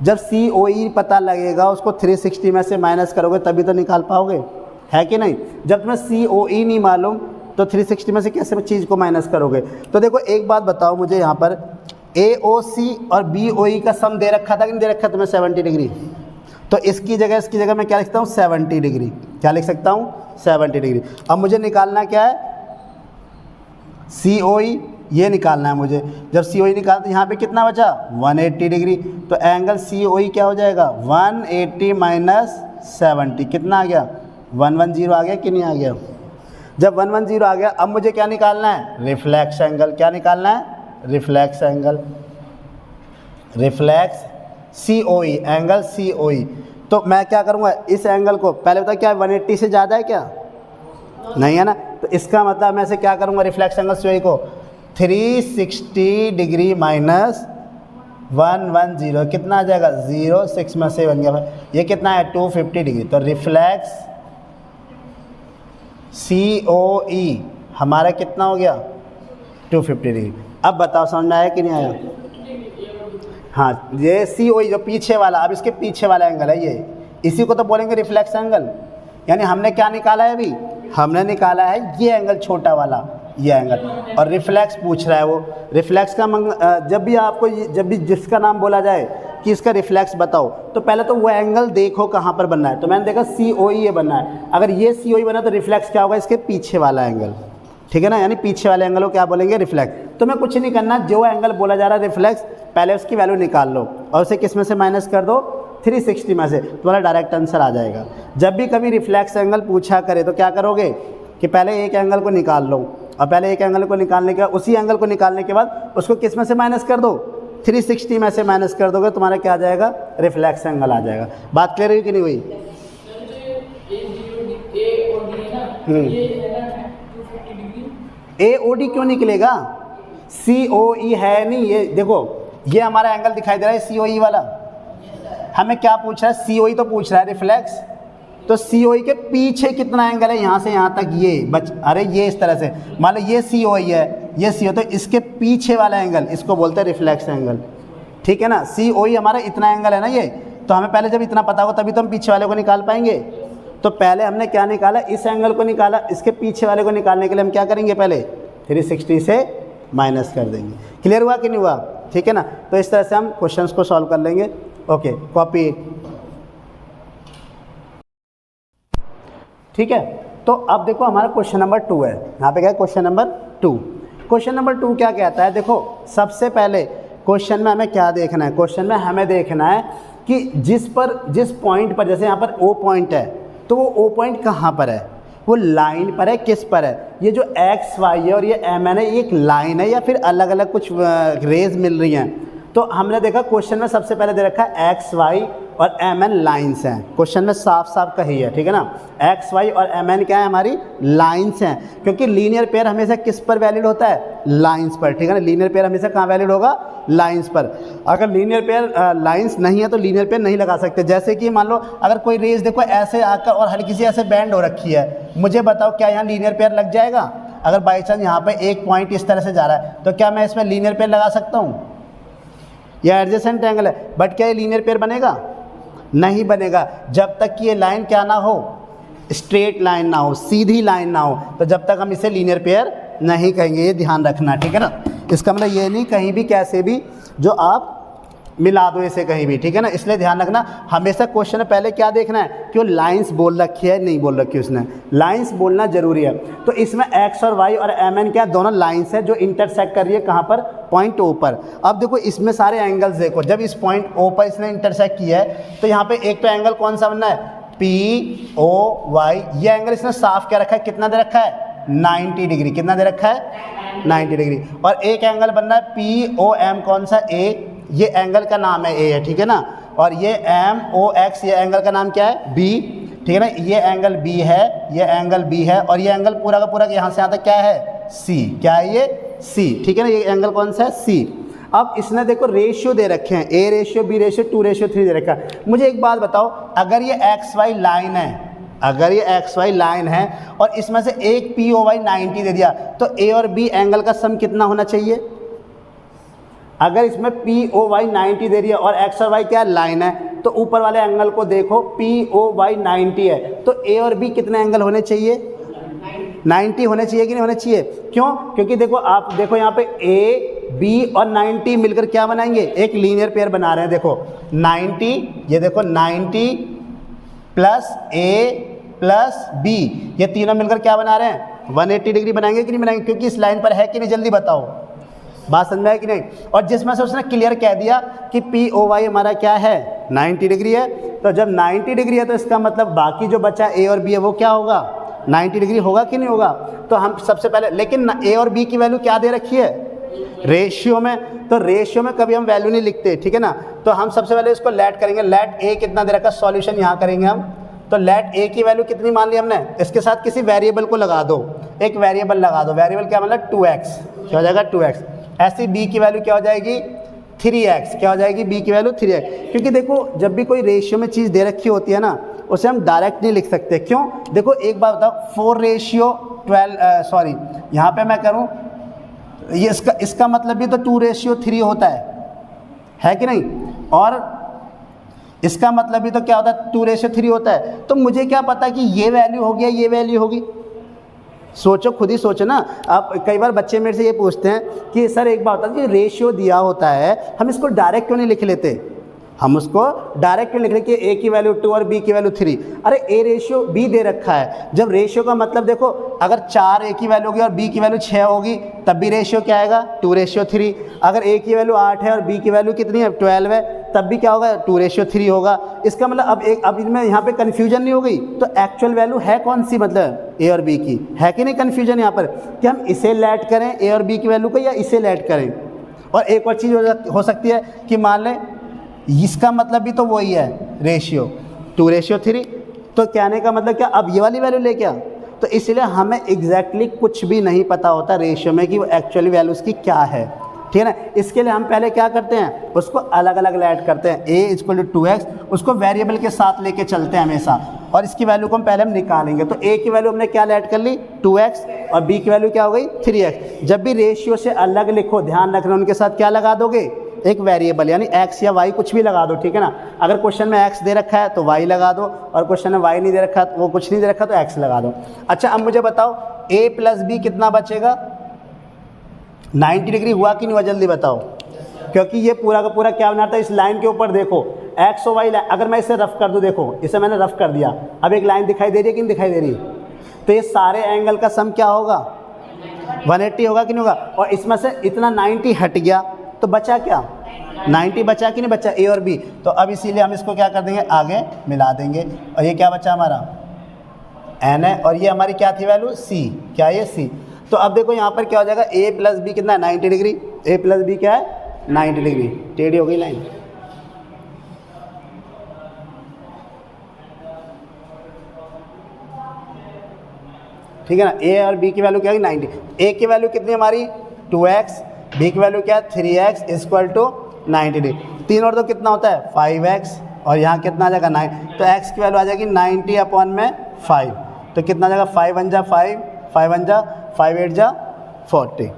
A: जब COE पता लगेगा उसको 360 में से माइनस करोगे तभी तो निकाल पाओगे, है कि नहीं। जब तुम्हें COE नहीं मालूम तो 360 में से कैसे चीज़ को माइनस करोगे। तो देखो एक बात बताओ मुझे, यहाँ पर AOC और BOE का सम दे रखा था कि नहीं दे रखा तुम्हें 70 डिग्री। तो इसकी जगह मैं क्या लिखता हूँ 70 डिग्री, क्या लिख सकता हूँ 70 डिग्री। अब मुझे निकालना क्या है COE, ये निकालना है मुझे। जब COE निकाल तो यहाँ पे कितना बचा 180 डिग्री। तो एंगल COE क्या हो जाएगा 180 माइनस 70, कितना आ गया 110 आ गया कि नहीं आ गया। जब 110 आ गया अब मुझे क्या निकालना है रिफ्लेक्स एंगल। क्या निकालना है reflex angle, reflex COE, angle COE। तो मैं क्या करूँगा इस एंगल को, पहले बता क्या 180 से ज़्यादा है क्या, नहीं है ना। तो इसका मतलब मैं से क्या करूँगा रिफ्लेक्स एंगल COE को 360 डिग्री माइनस 110, कितना आ जाएगा 0, 6 में से बन गया भाई, ये कितना है 250 डिग्री। तो रिफ्लेक्स COE हमारा कितना हो गया 250 डिग्री। अब बताओ समझ में आया कि नहीं आया। हाँ ये COE जो पीछे वाला, अब इसके पीछे वाला एंगल है ये, इसी को तो बोलेंगे रिफ्लेक्स एंगल। यानी हमने क्या निकाला है अभी, हमने निकाला है ये एंगल छोटा वाला, ये एंगल, और रिफ्लेक्स पूछ रहा है वो। रिफ्लेक्स का जब भी आपको जब भी जिसका नाम बोला जाए कि इसका रिफ्लेक्स बताओ तो पहले तो वो एंगल देखो कहाँ पर बनना है। तो मैंने देखा COE ये बनना है, अगर ये COE बना तो रिफ्लेक्स क्या होगा इसके पीछे वाला एंगल, ठीक है ना। यानी पीछे वाले एंगल को क्या बोलेंगे रिफ्लेक्स। तो मैं कुछ नहीं करना, जो एंगल बोला जा रहा है रिफ्लेक्स पहले उसकी वैल्यू निकाल लो और उसे किस में से माइनस कर दो 360 में से, तुम्हारा डायरेक्ट आंसर आ जाएगा। जब भी कभी रिफ्लेक्स एंगल पूछा करे तो क्या करोगे कि पहले एक एंगल को निकाल लो, और पहले एक एंगल को निकालने के बाद उसी एंगल को निकालने के बाद उसको किस में से माइनस कर दो 360 में से माइनस कर दोगे, तुम्हारा क्या आ जाएगा रिफ्लेक्स एंगल आ जाएगा। बात क्लियर हुई कि नहीं हुई। AOD क्यों निकलेगा, COE है नहीं, ये देखो ये हमारा एंगल दिखाई दे रहा है COE वाला। हमें क्या पूछ रहा है COE तो पूछ रहा है रिफ्लेक्स, तो COE के पीछे कितना एंगल है यहाँ से यहाँ तक ये अरे ये इस तरह से मान लो ये COE है, ये COE, तो इसके पीछे वाला एंगल इसको बोलते हैं रिफ्लेक्स एंगल, ठीक है ना। COE हमारा इतना एंगल है ना ये, तो हमें पहले जब इतना पता हो तभी तो हम पीछे वाले को निकाल पाएंगे। तो पहले हमने क्या निकाला इस एंगल को निकाला, इसके पीछे वाले को निकालने के लिए हम क्या करेंगे पहले 360 से माइनस कर देंगे। क्लियर हुआ कि नहीं हुआ, ठीक है ना। तो इस तरह से हम क्वेश्चंस को सॉल्व कर लेंगे। ओके कॉपी, ठीक है। तो अब देखो हमारा क्वेश्चन नंबर 2 है, यहाँ पे क्या है क्वेश्चन नंबर 2। क्वेश्चन नंबर 2 क्या कहता है, देखो सबसे पहले क्वेश्चन में हमें क्या देखना है, क्वेश्चन में हमें देखना है कि जिस पॉइंट पर, जैसे यहाँ पर O पॉइंट है तो वो O पॉइंट कहाँ पर है, वो लाइन पर है, किस पर है। ये जो एक्स वाई है और ये MN है, ये एक लाइन है या फिर अलग अलग कुछ रेज मिल रही हैं। तो हमने देखा क्वेश्चन में सबसे पहले दे रखा है एक्स वाई और MN लाइन्स हैं, क्वेश्चन में साफ साफ कही है, ठीक है ना। एक्स वाई और MN क्या है हमारी लाइन्स हैं, क्योंकि लीनियर पेयर हमेशा किस पर वैलिड होता है लाइन्स पर, ठीक है ना। लीनियर पेयर हमेशा कहाँ वैलिड होगा लाइन्स पर। अगर लीनियर पेयर लाइन्स नहीं है तो लीनियर पेयर नहीं लगा सकते। जैसे कि मान लो अगर कोई रेस देखो ऐसे आकर और हल्की सी ऐसे बैंड हो रखी है, मुझे बताओ क्या यहाँ लीनियर पेयर लग जाएगा। अगर बाई चांस यहाँ पर एक पॉइंट इस तरह से जा रहा है तो क्या मैं इसमें लीनियर पेयर लगा सकता हूँ, यह एडजेसेंट एंगल है, बट क्या ये लीनियर पेयर बनेगा, नहीं बनेगा जब तक कि ये लाइन क्या ना हो स्ट्रेट लाइन ना हो, सीधी लाइन ना हो, तो जब तक हम इसे लीनियर पेयर नहीं कहेंगे, ये ध्यान रखना, ठीक है ना। इसका मतलब ये नहीं कहीं भी कैसे भी जो आप मिला दो इसे कहीं भी, ठीक है ना। इसलिए ध्यान रखना हमेशा क्वेश्चन में पहले क्या देखना है कि वो लाइंस बोल रखी है नहीं बोल रखी है, उसने लाइंस बोलना जरूरी है। तो इसमें एक्स और वाई और MN क्या दोनों लाइंस है जो इंटरसेक्ट कर रही है कहाँ पर, पॉइंट O पर। अब देखो इसमें सारे एंगल्स देखो, जब इस पॉइंट O पर इसने इंटरसेक्ट किया है तो यहाँ पे एक तो एंगल कौन सा बनना है POY, ये एंगल इसने साफ क्या रखा है, कितना दे रखा है 90 डिग्री, कितना दे रखा है 90 डिग्री। और एक एंगल बनना है POM, कौन सा A, ये एंगल का नाम है A है, ठीक है ना। और ये MOX, ये एंगल का नाम क्या है B, ठीक है ना। ये एंगल B है, ये एंगल B है, और ये एंगल पूरा का पूरा यहाँ से यहाँ तक क्या है C, क्या है ये C, ठीक है ना। ये एंगल कौन सा है C। अब इसने देखो रेशियो दे रखे हैं A रेशियो, B रेशियो, 2:3 दे रखा है। मुझे एक बात बताओ, अगर ये XY लाइन है, अगर ये XY लाइन है और इसमें से एक POY 90 दे दिया तो A और B एंगल का सम कितना होना चाहिए, अगर इसमें पी ओ वाई 90 दे रही है और एक्स और वाई क्या लाइन है, तो ऊपर वाले एंगल को देखो पी ओ वाई 90 है, तो ए और बी कितने एंगल होने चाहिए? 90 होने चाहिए कि नहीं होने चाहिए? क्यों? क्योंकि देखो आप देखो यहाँ पे ए बी और 90 मिलकर क्या बनाएंगे? एक लीनियर पेयर बना रहे हैं। देखो 90, ये देखो 90 प्लस ए प्लस बी, ये तीनों मिलकर क्या बना रहे हैं? 180 डिग्री बनाएंगे कि नहीं बनाएंगे? क्योंकि इस लाइन पर है कि नहीं, जल्दी बताओ, बात समझ में आया कि नहीं? और जिसमें से उसने क्लियर कह दिया कि पी ओ वाई हमारा क्या है? 90 डिग्री है। तो जब 90 डिग्री है तो इसका मतलब बाकी जो बचा ए और बी है वो क्या होगा? 90 डिग्री होगा कि नहीं होगा? तो हम सबसे पहले, लेकिन ए और बी की वैल्यू क्या दे रखी है? रेशियो में। तो रेशियो में कभी हम वैल्यू नहीं लिखते, ठीक है ना? तो हम सबसे पहले इसको लेट करेंगे। लेट ए कितना दे रखा है? सॉल्यूशन यहाँ करेंगे हम। तो लेट ए की वैल्यू कितनी मान ली हमने? इसके साथ किसी वेरिएबल को लगा दो, एक वेरिएबल लगा दो। वेरिएबल क्या मतलब? 2x, क्या हो जाएगा? 2x। ऐसी बी की वैल्यू क्या हो जाएगी? 3x। क्या हो जाएगी? बी की वैल्यू 3x। क्योंकि देखो जब भी कोई रेशियो में चीज़ दे रखी होती है ना, उसे हम डायरेक्ट नहीं लिख सकते। क्यों? देखो एक बात बताओ, 4:12 सॉरी यहाँ पे मैं करूँ, ये इसका मतलब भी तो 2:3 होता है कि नहीं? और इसका मतलब भी तो क्या होता है? 2:3 होता है। तो मुझे क्या पता कि ये वैल्यू होगी या ये वैल्यू होगी? सोचो, खुद ही सोचो ना। आप कई बार बच्चे मेरे से ये पूछते हैं कि सर एक बात होता है कि रेशियो दिया होता है, हम इसको डायरेक्ट क्यों नहीं लिख लेते? हम उसको डायरेक्ट क्यों लिख रहे कि ए की वैल्यू 2 और बी की वैल्यू 3? अरे ए रेशियो बी दे रखा है। जब रेशियो का मतलब देखो, अगर 4 ए की वैल्यू होगी और बी की वैल्यू 6 होगी, तब भी रेशियो क्या आएगा? 2:3। अगर ए की वैल्यू 8 है और बी की वैल्यू कितनी है? 12 है, तब भी क्या होगा? 2:3 होगा। इसका मतलब अब इनमें यहाँ पे कन्फ्यूजन नहीं हो गई? तो एक्चुअल वैल्यू है कौन सी, मतलब ए और बी की? है कि नहीं कन्फ्यूजन यहाँ पर कि हम इसे लेट करें ए और बी की वैल्यू को, या इसे लेट करें? और एक और चीज़ हो सकती है कि मान लें इसका मतलब भी तो वही है, रेशियो 2:3। तो कहने का मतलब क्या, अब ये वाली वैल्यू ले क्या? तो इसलिए हमें एग्जैक्टली कुछ भी नहीं पता होता रेशियो में कि वो एक्चुअली वैल्यू उसकी क्या है, ठीक है ना? इसके लिए हम पहले क्या करते हैं, उसको अलग अलग लेट करते हैं। a = 2x, उसको वेरिएबल के साथ लेके चलते हैं हमेशा, और इसकी वैल्यू को हम पहले हम निकालेंगे। तो a की वैल्यू हमने क्या लेट कर ली? 2x, और b की वैल्यू क्या हो गई? 3x। जब भी रेशियो से अलग लिखो, ध्यान रखना उनके साथ क्या लगा दोगे? एक वेरिएबल, यानी x या y कुछ भी लगा दो, ठीक है ना? अगर क्वेश्चन में x दे रखा है तो y लगा दो, और क्वेश्चन में y नहीं दे रखा है, तो वो कुछ नहीं दे रखा तो x लगा दो। अच्छा, अब मुझे बताओ a + b कितना बचेगा? 90 डिग्री हुआ कि नहीं हुआ? जल्दी बताओ। क्योंकि ये पूरा का पूरा क्या बनाता है? इस लाइन के ऊपर देखो x और y, अगर मैं इसे रफ कर दूँ, देखो इसे मैंने रफ कर दिया, अब एक लाइन दिखाई दे रही है कि नहीं दिखाई दे रही? तो ये सारे एंगल का सम क्या होगा? 180 होगा कि नहीं होगा? और इसमें से इतना 90 हट गया, तो बचा क्या? 90 बचा कि नहीं बचा? ए और बी। तो अब इसीलिए हम इसको क्या कर देंगे? आगे मिला देंगे। और ये क्या बचा हमारा? एन है, और ये हमारी क्या थी वैल्यू? सी। क्या ये? सी। तो अब देखो यहाँ पर क्या हो जाएगा? a + b कितना है? 90 डिग्री। a + b क्या है? 90 डिग्री। टेढ़ी हो गई लाइन। ठीक है ना? a और b की वैल्यू क्या है? 90। a की वैल्यू कितनी हमारी? 2x, b की वैल्यू क्या है? 3x = 90 degree. 3 और 2 कितना होता है? 5x, और यहाँ कितना आ जाएगा? 9। तो x की वैल्यू आ जाएगी 90/5। तो कितना आ जाएगा? 5 × 1 = 5, 5 × 5 8 = 40,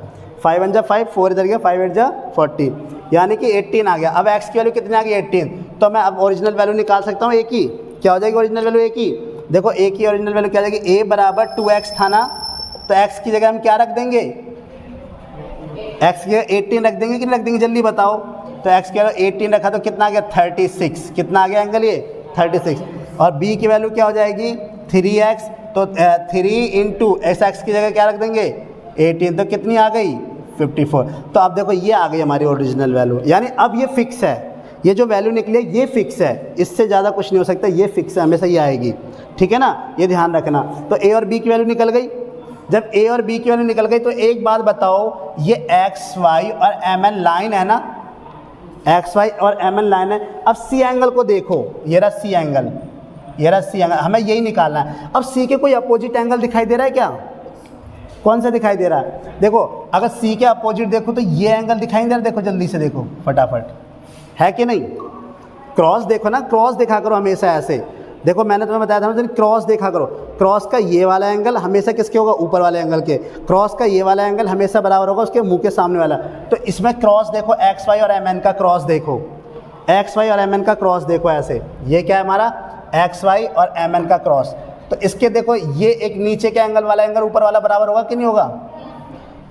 A: 5 × 5 4 इधर गया, 5 8 = 40, यानी कि 18 आ गया। अब x की वैल्यू कितनी आ गई? 18। तो मैं अब ओरिजिनल वैल्यू निकाल सकता हूँ a की। क्या हो जाएगी ओरिजिनल वैल्यू a की? देखो a की ओरिजिनल वैल्यू क्या आ जाएगी? a = 2x था ना, तो x की जगह हम क्या रख देंगे? x की जगह 18 रख देंगे कि नहीं रख देंगे? जल्दी बताओ। तो x की वैल्यू 18 रखा तो कितना आ गया? 36। कितना आ गया एंगल ये? 36। और b की वैल्यू क्या हो जाएगी? 3x। तो 3 × x की जगह क्या रख देंगे? 18। तो कितनी आ गई? 54। तो अब देखो ये आ गई हमारी ओरिजिनल वैल्यू, यानी अब ये फिक्स है। ये जो वैल्यू निकली है ये फिक्स है, इससे ज़्यादा कुछ नहीं हो सकता, ये फिक्स है, हमेशा ये आएगी, ठीक है ना? ये ध्यान रखना। तो a और b की वैल्यू निकल गई। जब a और b की वैल्यू निकल गई तो एक बात बताओ, ये x y और mn लाइन है ना? एक्स वाई और एम एन लाइन है। अब सी एंगल को देखो, ये रहा सी एंगल, ये रहा सी एंगल, हमें यही निकालना है। अब सी के कोई अपोजिट एंगल दिखाई दे रहा है क्या? कौन सा दिखाई दे रहा है? देखो अगर सी के अपोजिट देखो तो ये एंगल दिखाई दे रहा है, देखो जल्दी से देखो फटाफट, है कि नहीं? क्रॉस देखो ना, क्रॉस देखा करो हमेशा ऐसे। देखो मैंने तुम्हें बताया था ना, क्रॉस देखा करो, क्रॉस का ये वाला एंगल हमेशा किसके होगा, ऊपर वाले एंगल के। क्रॉस का ये वाला एंगल हमेशा बराबर होगा उसके मुंह के सामने वाला। तो इसमें क्रॉस देखो, एक्स वाई और एम एन का क्रॉस देखो, एक्स वाई और एम एन का क्रॉस देखो ऐसे, ये क्या है हमारा एक्स वाई और एम एन का क्रॉस। तो इसके देखो ये एक नीचे के एंगल वाला एंगल ऊपर वाला बराबर होगा कि नहीं होगा,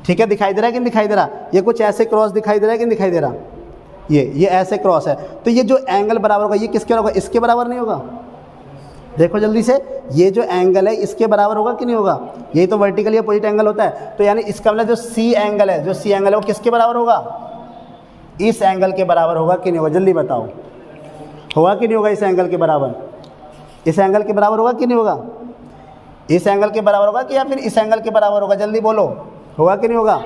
A: ठीक है, दिखाई दे रहा है कि नहीं दिखाई दे रहा, ये कुछ ऐसे क्रॉस दिखाई दे रहा है कि नहीं दिखाई दे रहा, ये ऐसे क्रॉस है। तो ये जो एंगल बराबर होगा ये किसके बराबर होगा, इसके बराबर नहीं होगा। देखो जल्दी से, ये जो एंगल है इसके बराबर होगा कि नहीं होगा, यही तो वर्टिकली अपोजिट एंगल होता है। तो यानी इसका मतलब जो सी एंगल है, जो सी एंगल है वो किसके बराबर होगा, इस एंगल के बराबर होगा कि नहीं होगा, जल्दी बताओ, होगा कि नहीं होगा, इस एंगल के बराबर, इस एंगल के बराबर होगा कि नहीं होगा, इस एंगल के बराबर होगा कि या फिर इस एंगल के बराबर होगा, जल्दी बोलो, होगा कि नहीं होगा,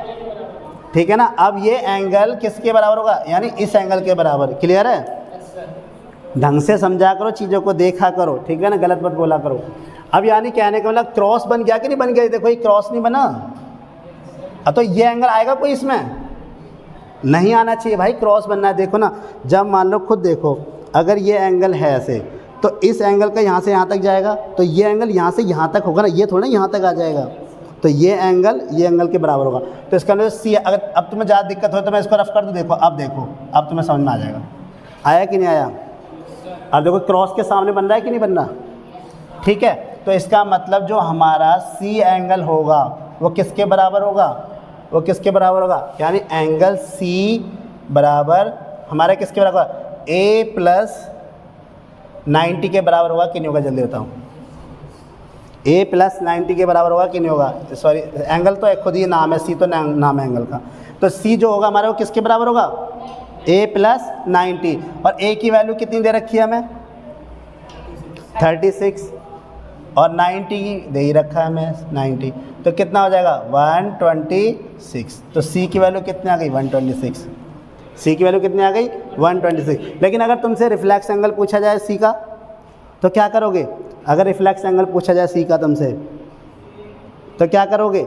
A: ठीक है ना। अब ये एंगल किसके बराबर होगा, यानी इस एंगल के बराबर। क्लियर है, ढंग से समझा करो, चीज़ों को देखा करो, ठीक है ना, गलत मत बोला करो। अब यानी कहने का मतलब क्रॉस बन गया कि नहीं बन गया, देखो ये क्रॉस नहीं बना, अब तो ये एंगल आएगा कोई, इसमें नहीं आना चाहिए भाई, क्रॉस बनना है। देखो ना, जब मान लो खुद देखो, अगर ये एंगल है ऐसे, तो इस एंगल का यहाँ से यहाँ तक जाएगा, तो ये एंगल यहाँ से यहाँ तक होगा ना, ये थोड़ा यहाँ तक आ जाएगा, तो ये एंगल के बराबर होगा। तो इसका मतलब सी, अगर अब तुम्हें ज़्यादा दिक्कत हो तो मैं इसको रफ कर दूँ, देखो अब तुम्हें समझ में आ जाएगा, आया कि नहीं आया। अब देखो क्रॉस के सामने बन रहा है कि नहीं बन रहा, ठीक है। तो इसका मतलब जो हमारा सी एंगल होगा वो किसके बराबर होगा, वो किसके बराबर होगा, यानी एंगल सी बराबर हमारे किसके बराबर होगा, ए प्लस 90 के बराबर होगा कि नहीं होगा, जल्दी बताओ, ए प्लस 90 के बराबर होगा कि नहीं होगा। सॉरी, एंगल तो खुद ही नाम है, सी तो नाम है एंगल का। तो सी जो होगा हमारा वो किसके बराबर होगा, ए प्लस 90, और ए की वैल्यू कितनी दे रखी है हमें 36, और 90 दे ही रखा है हमें 90, तो कितना हो जाएगा 126। तो सी की वैल्यू कितनी आ गई 126, सी की वैल्यू कितनी आ गई 126। लेकिन अगर तुमसे रिफ्लेक्स एंगल पूछा जाए सी का तो क्या करोगे, अगर रिफ्लेक्स एंगल पूछा जाए सी का तुमसे तो क्या करोगे,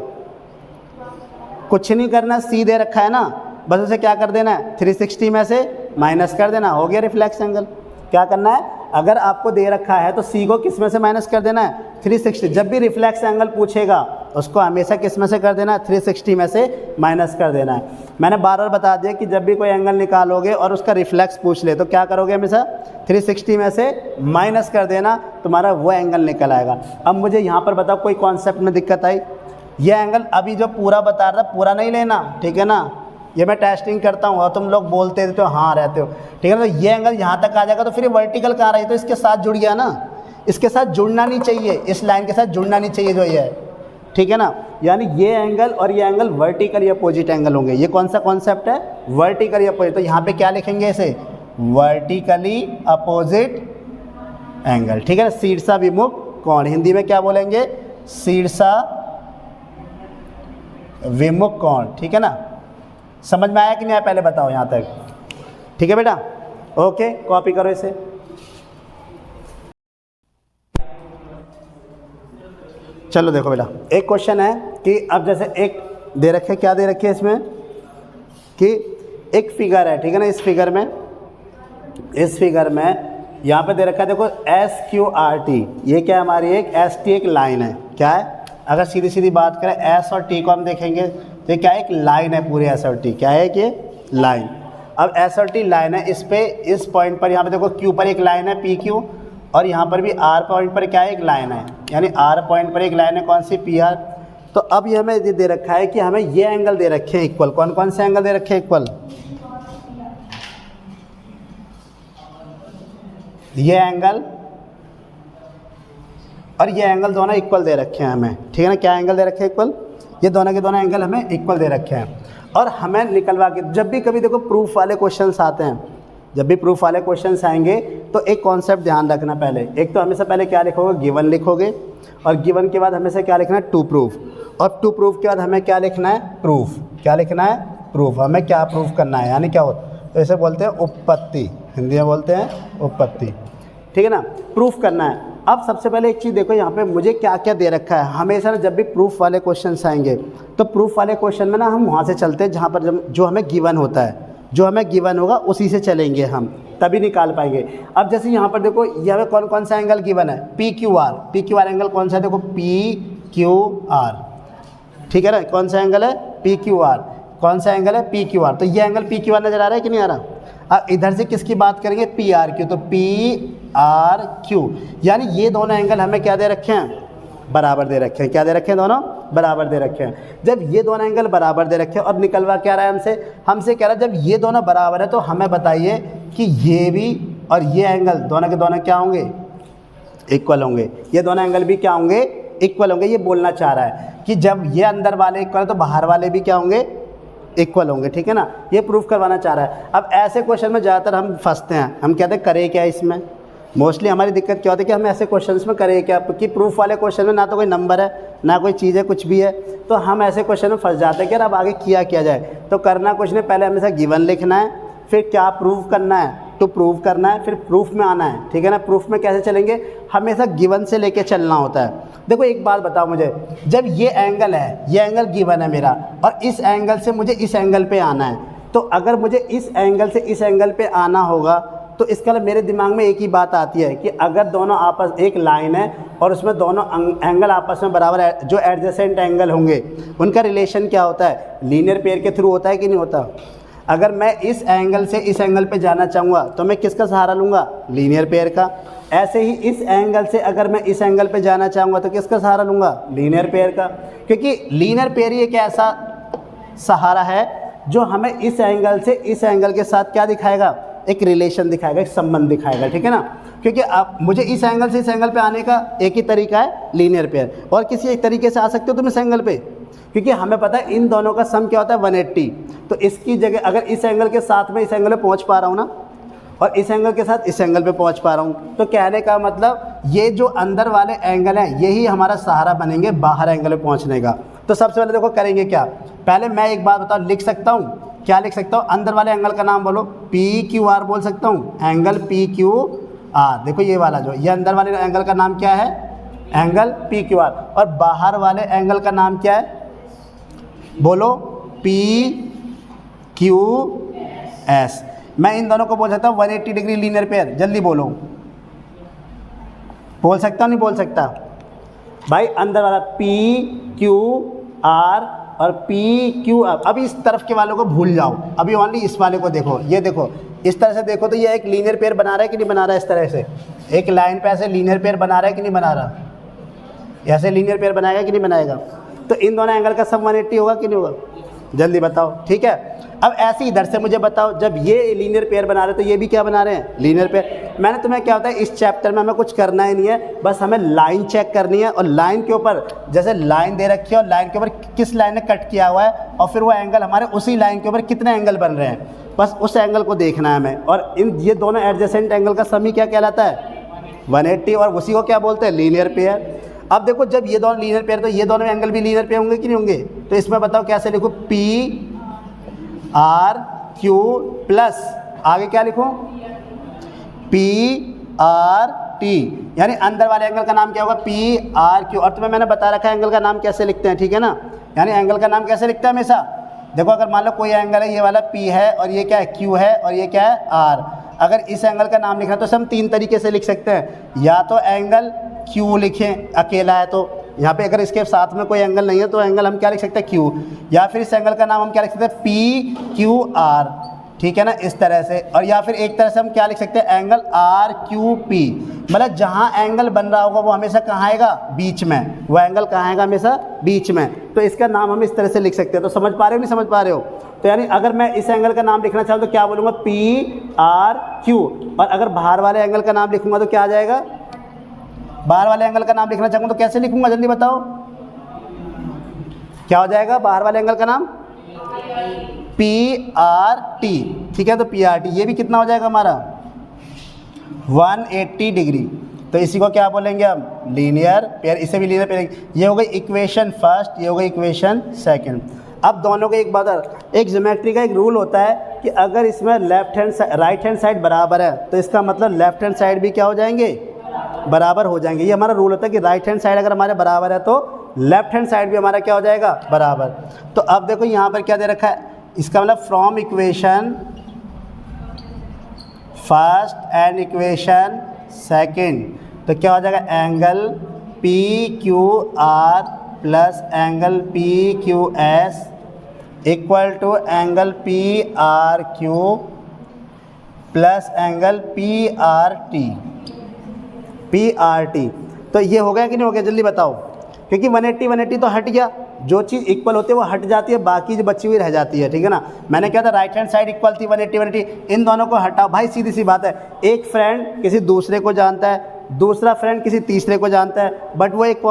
A: कुछ नहीं करना, सी दे रखा है ना, बस उसे क्या कर देना है 360 में से माइनस कर देना, हो गया रिफ्लेक्स एंगल। क्या करना है, अगर आपको दे रखा है तो सी को किस में से माइनस कर देना है 360। जब भी रिफ्लेक्स एंगल पूछेगा उसको हमेशा किस में से कर देना है 360 में से माइनस कर देना है। मैंने बार बार बता दिया कि जब भी कोई एंगल निकालोगे और उसका रिफ्लेक्स पूछ ले तो क्या करोगे, हमेशा 360 में से माइनस कर देना, तुम्हारा वो एंगल निकल आएगा। अब मुझे यहाँ पर बताओ कोई कॉन्सेप्ट में दिक्कत आई, ये एंगल अभी जो पूरा बता रहा पूरा नहीं लेना, ठीक है ना, ये मैं टेस्टिंग करता हूँ और तुम लोग बोलते रहते हो हाँ रहते हो, ठीक है ना। तो ये एंगल यहाँ तक आ जाएगा तो फिर वर्टिकल कहाँ रही, तो इसके साथ जुड़ गया ना, इसके साथ जुड़ना नहीं चाहिए, इस लाइन के साथ जुड़ना नहीं चाहिए जो ये है, ठीक है ना। यानी ये एंगल और ये एंगल वर्टिकली अपोजिट एंगल होंगे। ये कौन सा कॉन्सेप्ट है, वर्टिकली अपोजिट। तो यहाँ पे क्या लिखेंगे इसे, वर्टिकली अपोजिट एंगल, ठीक है ना। शीर्षा विमुख कोण, हिंदी में क्या बोलेंगे, शीर्षा विमुख कोण, ठीक है ना। समझ में आया कि नहीं आया, पहले बताओ यहाँ तक, ठीक है बेटा, ओके, कॉपी करो इसे। चलो देखो बेटा, एक क्वेश्चन है कि अब जैसे एक दे रखे, क्या दे रखे है इसमें कि एक फिगर है, ठीक है ना। इस फिगर में यहाँ पे दे रखा है, देखो SQRT, ये क्या है हमारी एक ST एक लाइन है, क्या है, अगर सीधी सीधी बात करें S और T को हम देखेंगे तो क्या एक लाइन है पूरे S और T, क्या है कि लाइन। अब S और T लाइन है, इस पे इस पॉइंट पर यहाँ पे देखो Q पर एक लाइन है PQ, और यहाँ पर भी R पॉइंट पर क्या है एक लाइन है, यानी R पॉइंट पर एक लाइन है, कौन सी PR। तो अब ये हमें दे रखा है कि हमें ये एंगल दे रखे हैं इक्वल, कौन कौन से एंगल दे रखे हैं इक्वल, ये एंगल और ये एंगल दोनों इक्वल दे रखे हैं हमें, ठीक है ना। क्या एंगल दे रखे हैं इक्वल, ये दोनों के दोनों एंगल हमें इक्वल दे रखे हैं। और हमें निकलवा के, जब भी कभी देखो प्रूफ वाले क्वेश्चंस आते हैं, जब भी प्रूफ वाले क्वेश्चंस आएंगे तो एक कॉन्सेप्ट ध्यान रखना, पहले एक तो हमेशा पहले क्या लिखोगे, गिवन लिखोगे, और गिवन के बाद हमेशा क्या लिखना है टू प्रूफ, और टू प्रूफ के बाद हमें क्या लिखना है प्रूफ, क्या लिखना है प्रूफ, हमें क्या प्रूफ करना है, यानी क्या होता है, तो इसे बोलते हैं उपपत्ति, हिंदी में बोलते हैं उपपत्ति, ठीक है ना, प्रूफ करना है। अब सबसे पहले एक चीज़ देखो, यहाँ पे मुझे क्या क्या दे रखा है। हमेशा ना जब भी प्रूफ वाले क्वेश्चंस आएंगे तो प्रूफ वाले क्वेश्चन में ना हम वहाँ से चलते हैं जहाँ पर जो हमें गिवन होता है, जो हमें गिवन होगा उसी से चलेंगे हम, तभी निकाल पाएंगे। अब जैसे यहाँ पर देखो यहाँ पे कौन कौन सा एंगल गिवन है, P Q are. P Q R angle कौन सा है, देखो पी क्यू आर, ठीक है ना, कौन सा एंगल है, पी क्यू आर। कौन सा एंगल है, पी क्यू आर। तो ये एंगल पी क्यू आर नजर आ रहा है कि नहीं आ रहा। अब इधर से किसकी बात करेंगे, पी आर क्यू, तो पी आर क्यू, यानी ये दोनों एंगल हमें क्या दे रखे हैं, बराबर दे रखे हैं। क्या दे रखे हैं, दोनों बराबर दे रखे हैं। जब ये दोनों एंगल बराबर दे रखे हैं और निकलवा क्या रहा है हमसे कह रहा है जब ये दोनों बराबर है तो हमें बताइए कि ये भी और ये एंगल दोनों के दोनों क्या होंगे, इक्वल होंगे। ये दोनों एंगल भी क्या होंगे, इक्वल होंगे। ये बोलना चाह रहा है कि जब ये अंदर वाले इक्वल है तो बाहर वाले भी क्या होंगे, इक्वल होंगे, ठीक है ना। ये प्रूफ करवाना चाह रहा है। अब ऐसे क्वेश्चन में ज़्यादातर हम फंसते हैं, हम कहते हैं करें क्या इसमें। मोस्टली हमारी दिक्कत क्या होती है कि हम ऐसे क्वेश्चंस में करें क्या, कि प्रूफ वाले क्वेश्चन में ना तो कोई नंबर है ना कोई चीज़ है, कुछ भी है, तो हम ऐसे क्वेश्चन में फंस जाते हैं कि यार अब आगे किया जाए। तो करना कुछ नहीं, पहले हमेशा गिवन लिखना है, फिर क्या प्रूव करना है, तो प्रूव करना है, फिर प्रूफ में आना है, ठीक है ना। प्रूफ में कैसे चलेंगे, हमेशा गिवन से लेके चलना होता है। देखो एक बात बताओ मुझे, जब ये एंगल है, ये एंगल गिवन है मेरा, और इस एंगल से मुझे इस एंगल पे आना है, तो अगर मुझे इस एंगल से इस एंगल पे आना होगा तो इसका मेरे दिमाग में एक ही बात आती है कि अगर दोनों आपस, एक लाइन है और उसमें दोनों एंगल आपस में बराबर है, जो एडजेसेंट एंगल होंगे उनका रिलेशन क्या होता है, लीनियर पेयर के थ्रू होता है कि नहीं होता। अगर मैं इस एंगल से इस एंगल पे जाना चाहूँगा तो मैं किसका सहारा लूँगा, लीनियर पेयर का। ऐसे ही इस एंगल से अगर मैं इस एंगल पे जाना चाहूँगा तो किसका सहारा लूँगा, लीनियर पेयर का। क्योंकि लीनियर पेयर ही एक ऐसा सहारा है जो हमें इस एंगल से इस एंगल के साथ क्या दिखाएगा, एक रिलेशन दिखाएगा, एक संबंध दिखाएगा, ठीक है ना। क्योंकि अब मुझे इस एंगल से इस एंगल पे आने का एक ही तरीका है, लीनियर पेयर, और किसी एक तरीके से आ सकते हो तुम इस एंगल पे, क्योंकि हमें पता है इन दोनों का सम क्या होता है, 180। तो इसकी जगह अगर इस एंगल के साथ में इस एंगल पे पहुंच पा रहा हूँ ना, और इस एंगल के साथ इस एंगल पे पहुंच पा रहा हूँ, तो कहने का मतलब ये जो अंदर वाले एंगल हैं यही हमारा सहारा बनेंगे बाहर एंगल पे पहुंचने का। तो सबसे पहले देखो करेंगे क्या, पहले मैं एक बात बताओ, लिख सकता हूँ, क्या लिख सकता हूँ, अंदर वाले एंगल का नाम बोलो, पी क्यू आर बोल सकता हूँ, एंगल पी क्यू आर। देखो ये वाला जो, ये अंदर वाले एंगल का नाम क्या है, एंगल पी क्यू आर, और बाहर वाले एंगल का नाम क्या है, बोलो पी क्यू एस। मैं इन दोनों को बोल सकता हूँ 180 डिग्री लीनियर पेयर, जल्दी बोलो, बोल सकता हूँ नहीं बोल सकता भाई, अंदर वाला पी क्यू आर और पी क्यू आर। अभी इस तरफ के वालों को भूल जाओ, अभी ओनली इस वाले को देखो, ये देखो इस तरह से देखो, तो ये एक लीनियर पेयर बना रहा है कि नहीं बना रहा है, इस तरह से एक लाइन पे ऐसे लीनियर पेयर बना रहा है कि नहीं बना रहा, ऐसे लीनियर पेयर बनाएगा कि नहीं बनाएगा। तो इन दोनों एंगल का सम 180 होगा कि नहीं होगा, जल्दी बताओ, ठीक है। अब ऐसे इधर से मुझे बताओ, जब ये लीनियर पेयर बना रहे हैं तो ये भी क्या बना रहे हैं, लीनियर पेयर। मैंने तुम्हें क्या होता है इस चैप्टर में हमें कुछ करना ही नहीं है, बस हमें लाइन चेक करनी है, और लाइन के ऊपर जैसे लाइन दे रखी है और लाइन के ऊपर किस लाइन ने कट किया हुआ है, और फिर वो एंगल हमारे उसी लाइन के ऊपर कितने एंगल बन रहे हैं, बस उस एंगल को देखना है हमें। और इन ये दोनों एडजेसेंट एंगल का सम ही क्या कहलाता है, 180, और उसी को क्या बोलते हैं, लीनियर पेयर। अब देखो जब ये दोनों लीनियर पेयर, तो ये दोनों एंगल भी लीनियर पेयर होंगे कि नहीं होंगे। तो इसमें बताओ कैसे लिखो, पी आर क्यू प्लस आगे क्या लिखूं, पी आर टी, यानी अंदर वाले एंगल का नाम क्या होगा, पी आर क्यू। और तुम्हें मैंने बता रखा है एंगल का नाम कैसे लिखते हैं, ठीक है ना, यानी एंगल का नाम कैसे लिखते हैं हमेशा। देखो अगर मान लो कोई एंगल है, ये वाला पी है और ये क्या है, क्यू है, और ये क्या है, आर। अगर इस एंगल का नाम लिखना तो हम 3 तरीके से लिख सकते हैं, या तो एंगल क्यू लिखें अकेला है, तो यहाँ पे अगर इसके साथ में कोई एंगल नहीं है तो एंगल हम क्या लिख सकते हैं, क्यू, या फिर इस एंगल का नाम हम क्या लिख सकते हैं, पी क्यू आर, ठीक है ना, इस तरह से। और या फिर एक तरह से हम क्या लिख सकते हैं, एंगल आर क्यू पी, मतलब जहाँ एंगल बन रहा होगा वो हमेशा कहाँ आएगा, बीच में, वो एंगल कहाँ आएगा, हमेशा बीच में। तो इसका नाम हम इस तरह से लिख सकते हैं। तो समझ पा रहे हो नहीं समझ पा रहे हो। तो यानी अगर मैं इस एंगल का नाम लिखना चाहूँ तो क्या बोलूँगा, पी आर क्यू, और अगर बाहर वाले एंगल का नाम लिखूँगा तो क्या आ जाएगा, बाहर वाले एंगल का नाम लिखना चाहूँगा तो कैसे लिखूँगा, जल्दी बताओ क्या हो जाएगा बाहर वाले एंगल का नाम, पी आर टी, ठीक है। तो पी आर टी ये भी कितना हो जाएगा हमारा, 180 डिग्री। तो इसी को क्या बोलेंगे हम, लीनियर पेयर, इसे भी लीनियर पेयर। ये हो गई इक्वेशन फर्स्ट, ये हो गई इक्वेशन सेकंड। अब दोनों का एक बात, एक ज्योमेट्री का एक रूल होता है कि अगर इसमें राइट हैंड साइड बराबर है तो इसका मतलब लेफ्ट हैंड साइड भी क्या हो जाएंगे, बराबर हो जाएंगे। ये हमारा रूल होता है कि राइट हैंड साइड अगर हमारे बराबर है तो लेफ्ट हैंड साइड भी हमारा क्या हो जाएगा, बराबर। तो अब देखो यहाँ पर क्या दे रखा है, इसका मतलब from first and equation second, तो क्या हो जाएगा, angle P Q R plus angle P Q S equal to angle P R Q plus angle P R T. तो ये हो गया कि नहीं हो गया, जल्दी बताओ, क्योंकि 180 तो हट गया, जो चीज़ इक्वल होती है वो हट जाती है, बाकी जो बची हुई रह जाती है, ठीक है ना। मैंने क्या था, राइट हैंड साइड इक्वल थी 180, इन दोनों को हटाओ भाई, सीधी सी बात है। एक फ्रेंड किसी दूसरे को जानता है, दूसरा फ्रेंड किसी तीसरे को जानता है, बट वो एक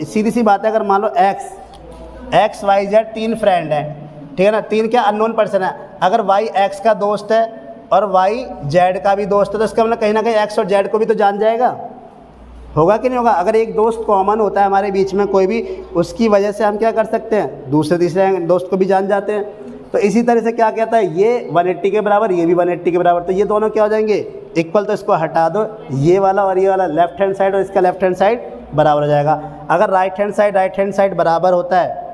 A: सीधी सी बात है, अगर मान लो एक्स वाई जेड 3 फ्रेंड हैं, ठीक है ना, 3 क्या अननोन पर्सन है। अगर वाई एक्स का दोस्त है और वाई जेड का भी दोस्त है, तो इसका मतलब कहीं ना कहीं एक्स और जेड को भी तो जान जाएगा, होगा कि नहीं होगा। अगर एक दोस्त कॉमन होता है हमारे बीच में कोई भी, उसकी वजह से हम क्या कर सकते हैं, दूसरे तीसरे दोस्त को भी जान जाते हैं। तो इसी तरह से क्या कहता है, ये 180 के बराबर, ये भी 180 के बराबर, तो ये दोनों क्या हो जाएंगे, इक्वल। तो इसको हटा दो, ये वाला और ये वाला लेफ्ट हैंड साइड और इसका लेफ्ट हैंड साइड बराबर हो जाएगा। अगर राइट हैंड साइड बराबर होता है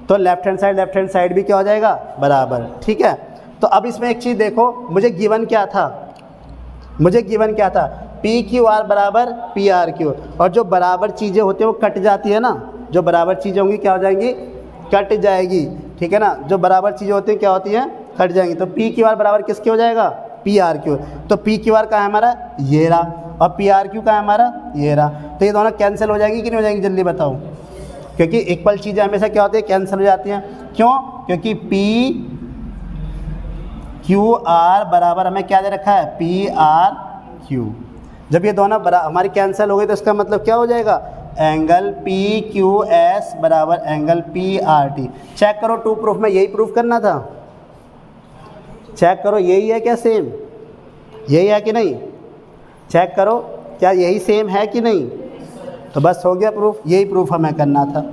A: तो लेफ्ट हैंड साइड भी क्या हो जाएगा, बराबर, ठीक है। तो अब इसमें एक चीज़ देखो, मुझे गिवन क्या था, पी क्यू आर बराबर पी आर क्यू, और जो बराबर चीज़ें होती हैं वो कट जाती है ना, जो बराबर चीज़ें होंगी क्या हो जाएंगी, कट जाएगी, ठीक है ना। जो बराबर चीज़ें होती हैं क्या होती हैं, कट जाएंगी। तो पी क्यू आर बराबर किसके हो जाएगा, पी आर क्यू। तो पी क्यू आर का है हमारा ये रहा, और पी आर क्यू का है हमारा ये रहा, तो ये दोनों कैंसिल हो जाएगी कि नहीं हो जाएंगी, जल्दी बताओ। क्योंकि इक्वल चीज़ें हमेशा क्या होती है, कैंसिल हो जाती हैं। क्यों, क्योंकि पी क्यू आर बराबर हमें क्या दे रखा है, पी आर क्यू। जब ये दोनों हमारी कैंसिल हो गई तो इसका मतलब क्या हो जाएगा, एंगल पी क्यू एस बराबर angle P R T. Check करो, 2 प्रूफ में यही प्रूफ करना था, चेक करो यही है क्या, सेम यही है कि नहीं, चेक करो क्या यही सेम है कि नहीं। तो बस हो गया प्रूफ, यही प्रूफ हमें करना था।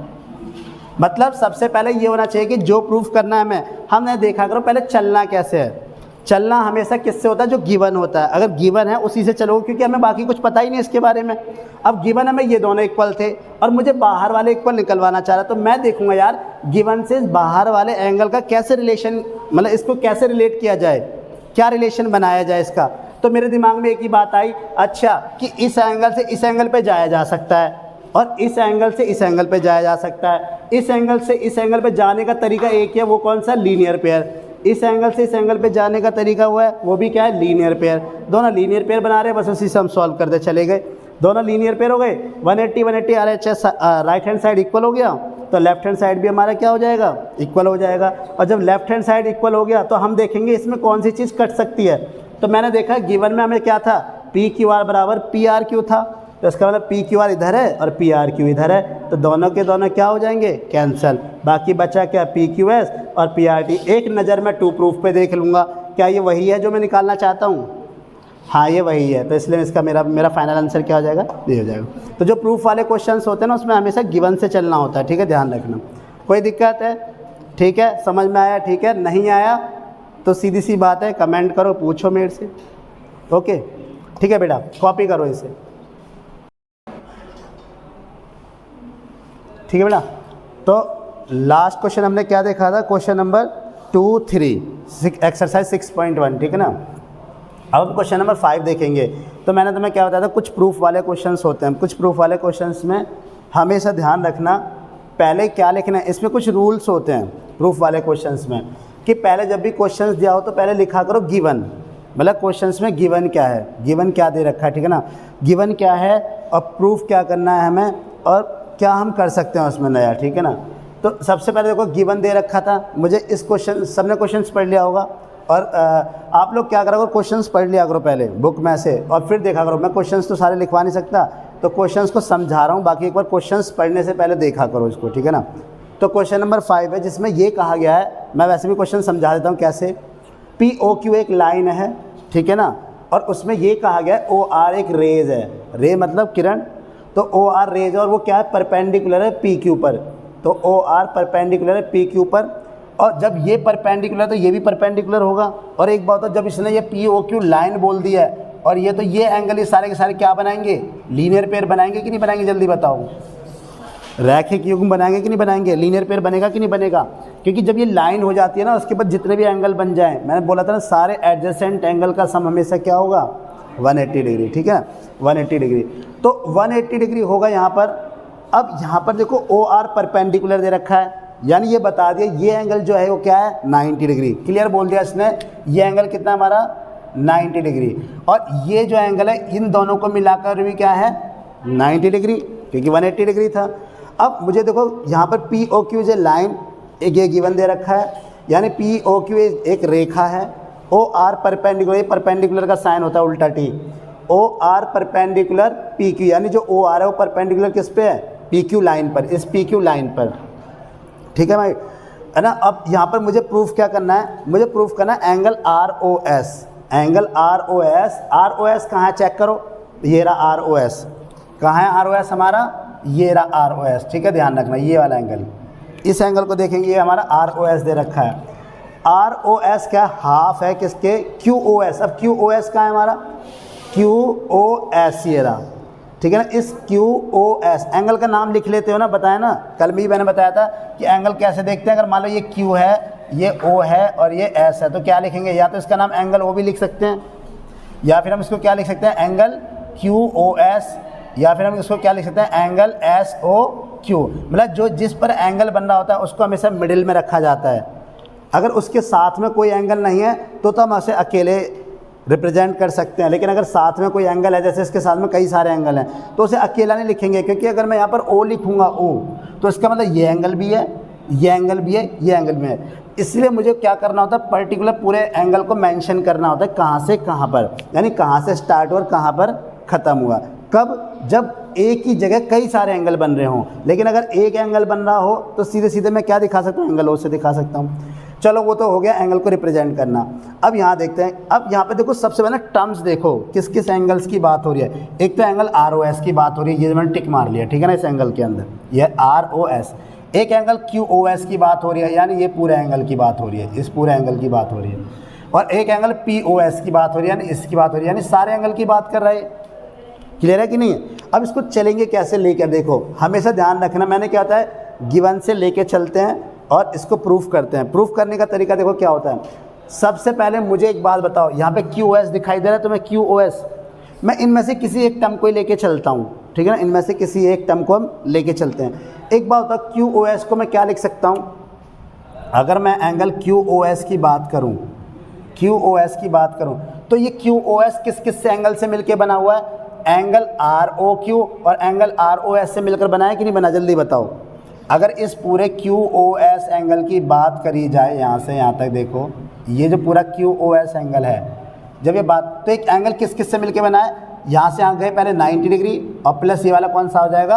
A: मतलब सबसे पहले ये होना चाहिए कि जो प्रूफ करना है हमें, हमने देखा करो पहले चलना कैसे है। चलना हमेशा किससे होता है, जो गिवन होता है, अगर गिवन है उसी से चलो, क्योंकि हमें बाकी कुछ पता ही नहीं इसके बारे में। अब गिवन हमें ये दोनों इक्वल थे और मुझे बाहर वाले इक्वल निकलवाना चाह रहा, तो मैं देखूंगा यार गिवन से बाहर वाले एंगल का कैसे रिलेशन, मतलब इसको कैसे रिलेट किया जाए, क्या रिलेशन बनाया जाए इसका। तो मेरे दिमाग में एक ही बात आई, अच्छा कि इस एंगल से इस एंगल पे जाया जा सकता है और इस एंगल से इस एंगल पे जाया जा सकता है। इस एंगल से इस एंगल पे जाने का तरीका एक है, वो कौन सा, लीनियर पेयर। इस एंगल से इस एंगल पे जाने का तरीका हुआ है, वो भी क्या है, लीनियर पेयर। दोनों लीनियर पेयर बना रहे हैं, बस उसी से हम सॉल्व करते चले गए। दोनों लीनियर पेयर हो गए, 180 RHS right hand side equal हो गया, तो लेफ्ट हैंड साइड भी हमारा क्या हो जाएगा, इक्वल हो जाएगा। और जब लेफ्ट हैंड साइड इक्वल हो गया तो हम देखेंगे इसमें कौन सी चीज़ कट सकती है। तो मैंने देखा गिवन में हमें क्या था, पी क्यू आर बराबर पी आर क्यू था, तो इसका मतलब पी क्यू आर इधर है और पी आर क्यू इधर है, तो दोनों के दोनों क्या हो जाएंगे, कैंसल। बाकी बचा क्या, पी क्यू एस और पी आर टी। एक नज़र में 2 प्रूफ पे देख लूँगा क्या ये वही है जो मैं निकालना चाहता हूँ, हाँ ये वही है, तो इसलिए इसका मेरा फाइनल आंसर क्या हो जाएगा, ये हो जाएगा। तो जो प्रूफ वाले क्वेश्चंस होते हैं ना उसमें हमेशा गिवन से चलना होता है, ठीक है, ध्यान रखना। कोई दिक्कत है, ठीक है, समझ में आया, ठीक है, नहीं आया तो सीधी सी बात है, कमेंट करो, पूछो मेरे से, ओके, ठीक है बेटा, कॉपी करो इसे, ठीक है बेटा। तो लास्ट क्वेश्चन हमने क्या देखा था, क्वेश्चन नंबर 2, 3 एक्सरसाइज 6.1, ठीक है ना। अब हम क्वेश्चन नंबर 5 देखेंगे। तो मैंने तुम्हें क्या बताया था, कुछ प्रूफ वाले क्वेश्चंस होते हैं, कुछ प्रूफ वाले क्वेश्चंस में हमेशा ध्यान रखना पहले क्या लिखना है। इसमें कुछ रूल्स होते हैं प्रूफ वाले क्वेश्चंस में, कि पहले जब भी क्वेश्चंस दिया हो तो पहले लिखा करो गिवन, मतलब क्वेश्चंस में गिवन क्या है, गिवन क्या दे रखा है, ठीक है ना, गिवन क्या है और प्रूफ क्या करना है हमें और क्या हम कर सकते हैं उसमें नया, ठीक है ना। तो सबसे पहले देखो गिवन दे रखा था, मुझे इस क्वेश्चन, सबने क्वेश्चंस पढ़ लिया होगा, और आप लोग क्या करो, क्वेश्चंस पढ़ लिया करो पहले बुक में से और फिर देखा करो। मैं क्वेश्चंस तो सारे लिखवा नहीं सकता, तो क्वेश्चंस को समझा रहा हूँ, बाकी एक बार क्वेश्चंस पढ़ने से पहले देखा करो इसको, ठीक है ना। तो क्वेश्चन नंबर 5 है जिसमें ये कहा गया है, मैं वैसे भी क्वेश्चन समझा देता हूँ कैसे। POQ एक लाइन है, ठीक है ना, और उसमें ये कहा गया है OR एक रेज है, रे मतलब किरण, तो OR रेज और वो क्या है, परपेंडिकुलर है PQ पर, तो OR परपेंडिकुलर है PQ पर, और जब ये परपेंडिकुलर तो ये भी परपेंडिकुलर होगा। और एक बात, जब इसने ये POQ लाइन बोल दिया है और ये तो ये एंगल, ये सारे के सारे क्या बनाएंगे, लीनियर पेयर बनाएंगे कि नहीं बनाएंगे, जल्दी बताओ। रैखिक युग्म बनाएंगे कि नहीं बनाएंगे, लीनियर पेयर बनेगा कि नहीं बनेगा, क्योंकि जब ये लाइन हो जाती है ना उसके बाद जितने भी एंगल बन जाएं, मैंने बोला था ना सारे एडजेसेंट एंगल का सम हमेशा क्या होगा 180 डिग्री, ठीक है 180 डिग्री। तो 180 डिग्री होगा यहाँ पर। अब यहाँ पर देखो ओ आर परपेंडिकुलर दे रखा है, यानी ये बता दिया ये एंगल जो है वो क्या है 90 डिग्री, क्लियर बोल दिया इसने, ये एंगल कितना हमारा 90 डिग्री, और ये जो एंगल है इन दोनों को मिलाकर भी क्या है 90 डिग्री, क्योंकि 180 डिग्री था। अब मुझे देखो यहाँ पर पी ओ क्यू जो लाइन एक ये गिवन दे रखा है, यानी पी ओ क्यू एक रेखा है, ओ आर परपेंडिकुलर, परपेंडिकुलर का साइन होता है उल्टा T, O R perpendicular P Q, यानी जो ओ आर है वो परपेंडिकुलर किस पे है पी क्यू लाइन पर, इस पी क्यू लाइन पर, ठीक है भाई, है ना। अब यहाँ पर मुझे प्रूफ क्या करना है, मुझे प्रूफ करना है angle R O S, angle R O S, R O S कहाँ है चेक करो, ये रहा आर ओ एस, कहाँ है आर ओ एस हमारा, ये रहा आर ओ एस, ठीक है ध्यान रखना ये वाला एंगल, इस एंगल को देखेंगे ये हमारा आर ओ एस दे रखा है, आर ओ एस क्या हाफ है किसके क्यू ओ एस, अब क्यू ओ एस कहाँ है हमारा क्यू ओ एस, ये रहा, ठीक है ना। इस क्यू ओ एस एंगल का नाम लिख लेते हो ना, बताया ना कल भी मैंने बताया था कि एंगल कैसे देखते हैं, अगर मान लो ये क्यू है ये ओ है और ये एस है तो क्या लिखेंगे, या तो इसका नाम एंगल ओ भी लिख सकते हैं, या फिर हम इसको क्या लिख सकते हैं एंगल क्यू ओ एस, या फिर हम इसको क्या लिख सकते हैं एंगल एस ओ क्यू, मतलब जो जिस पर एंगल बन रहा होता है उसको हमेशा मिडिल में रखा जाता है, अगर उसके साथ में कोई एंगल नहीं है तो हम उसे अकेले रिप्रेजेंट कर सकते हैं, लेकिन अगर साथ में कोई एंगल है, जैसे इसके साथ में कई सारे एंगल हैं तो उसे अकेला नहीं लिखेंगे, क्योंकि अगर मैं यहाँ पर ओ लिखूँगा ओ तो इसका मतलब ये एंगल भी है, ये एंगल भी है, ये एंगल भी है, इसलिए मुझे क्या करना होता है पर्टिकुलर पूरे एंगल को मेंशन करना होता है कहाँ से कहाँ पर, यानी कहाँ से स्टार्ट और कहाँ पर ख़त्म हुआ, कब, जब एक ही जगह कई सारे एंगल बन रहे हों, लेकिन अगर एक एंगल बन रहा हो तो सीधे सीधे मैं क्या दिखा सकता हूँ एंगल ओ से दिखा सकता हूँ। चलो वो तो हो गया एंगल को रिप्रेजेंट करना। अब यहाँ देखते हैं, अब यहाँ पे देखो सबसे पहले टर्म्स देखो किस किस एंगल्स की बात हो रही है, एक तो एंगल आर ओ एस की बात हो रही है, ये मैंने टिक मार लिया, ठीक है ना, इस एंगल के अंदर ये आर ओ एस, एक एंगल क्यू ओ एस की बात हो रही है, यानी ये पूरे एंगल की बात हो रही है, इस पूरे एंगल की बात हो रही है, और एक एंगल पी ओ एस की बात हो रही है, यानी इसकी बात हो रही है, यानी सारे एंगल की बात कर रहे हैं, क्लियर है कि नहीं। अब इसको चलेंगे कैसे लेकर, देखो हमेशा ध्यान रखना, मैंने क्या होता है गिवन से लेके चलते हैं और इसको प्रूफ करते हैं। प्रूफ करने का तरीका देखो क्या होता है, सबसे पहले मुझे एक बात बताओ, यहाँ पे क्यू ओ एस दिखाई दे रहा है तो मैं क्यू ओ एस, मैं इनमें से किसी एक टर्म को ही लेके चलता हूँ, ठीक है ना, इनमें से किसी एक टर्म को हम लेके चलते हैं। एक बात होता है क्यू ओ एस को मैं क्या लिख सकता हूँ, अगर मैं एंगल क्यू ओ एस की बात करूँ, क्यू ओ एस की बात करूँ तो ये क्यू ओ एस किस किस से एंगल से मिलकर बना हुआ है, एंगल आर ओ क्यू और एंगल आर ओ एस से मिलकर बना है कि नहीं बना, जल्दी बताओ। अगर इस पूरे क्यू ओ एस एंगल की बात करी जाए यहाँ से यहाँ तक, देखो ये जो पूरा क्यू ओ एस एंगल है, जब ये बात तो एक एंगल किस किस से मिलकर बना है, यहाँ से यहाँ गए पहले 90 डिग्री और प्लस ये वाला कौन सा हो जाएगा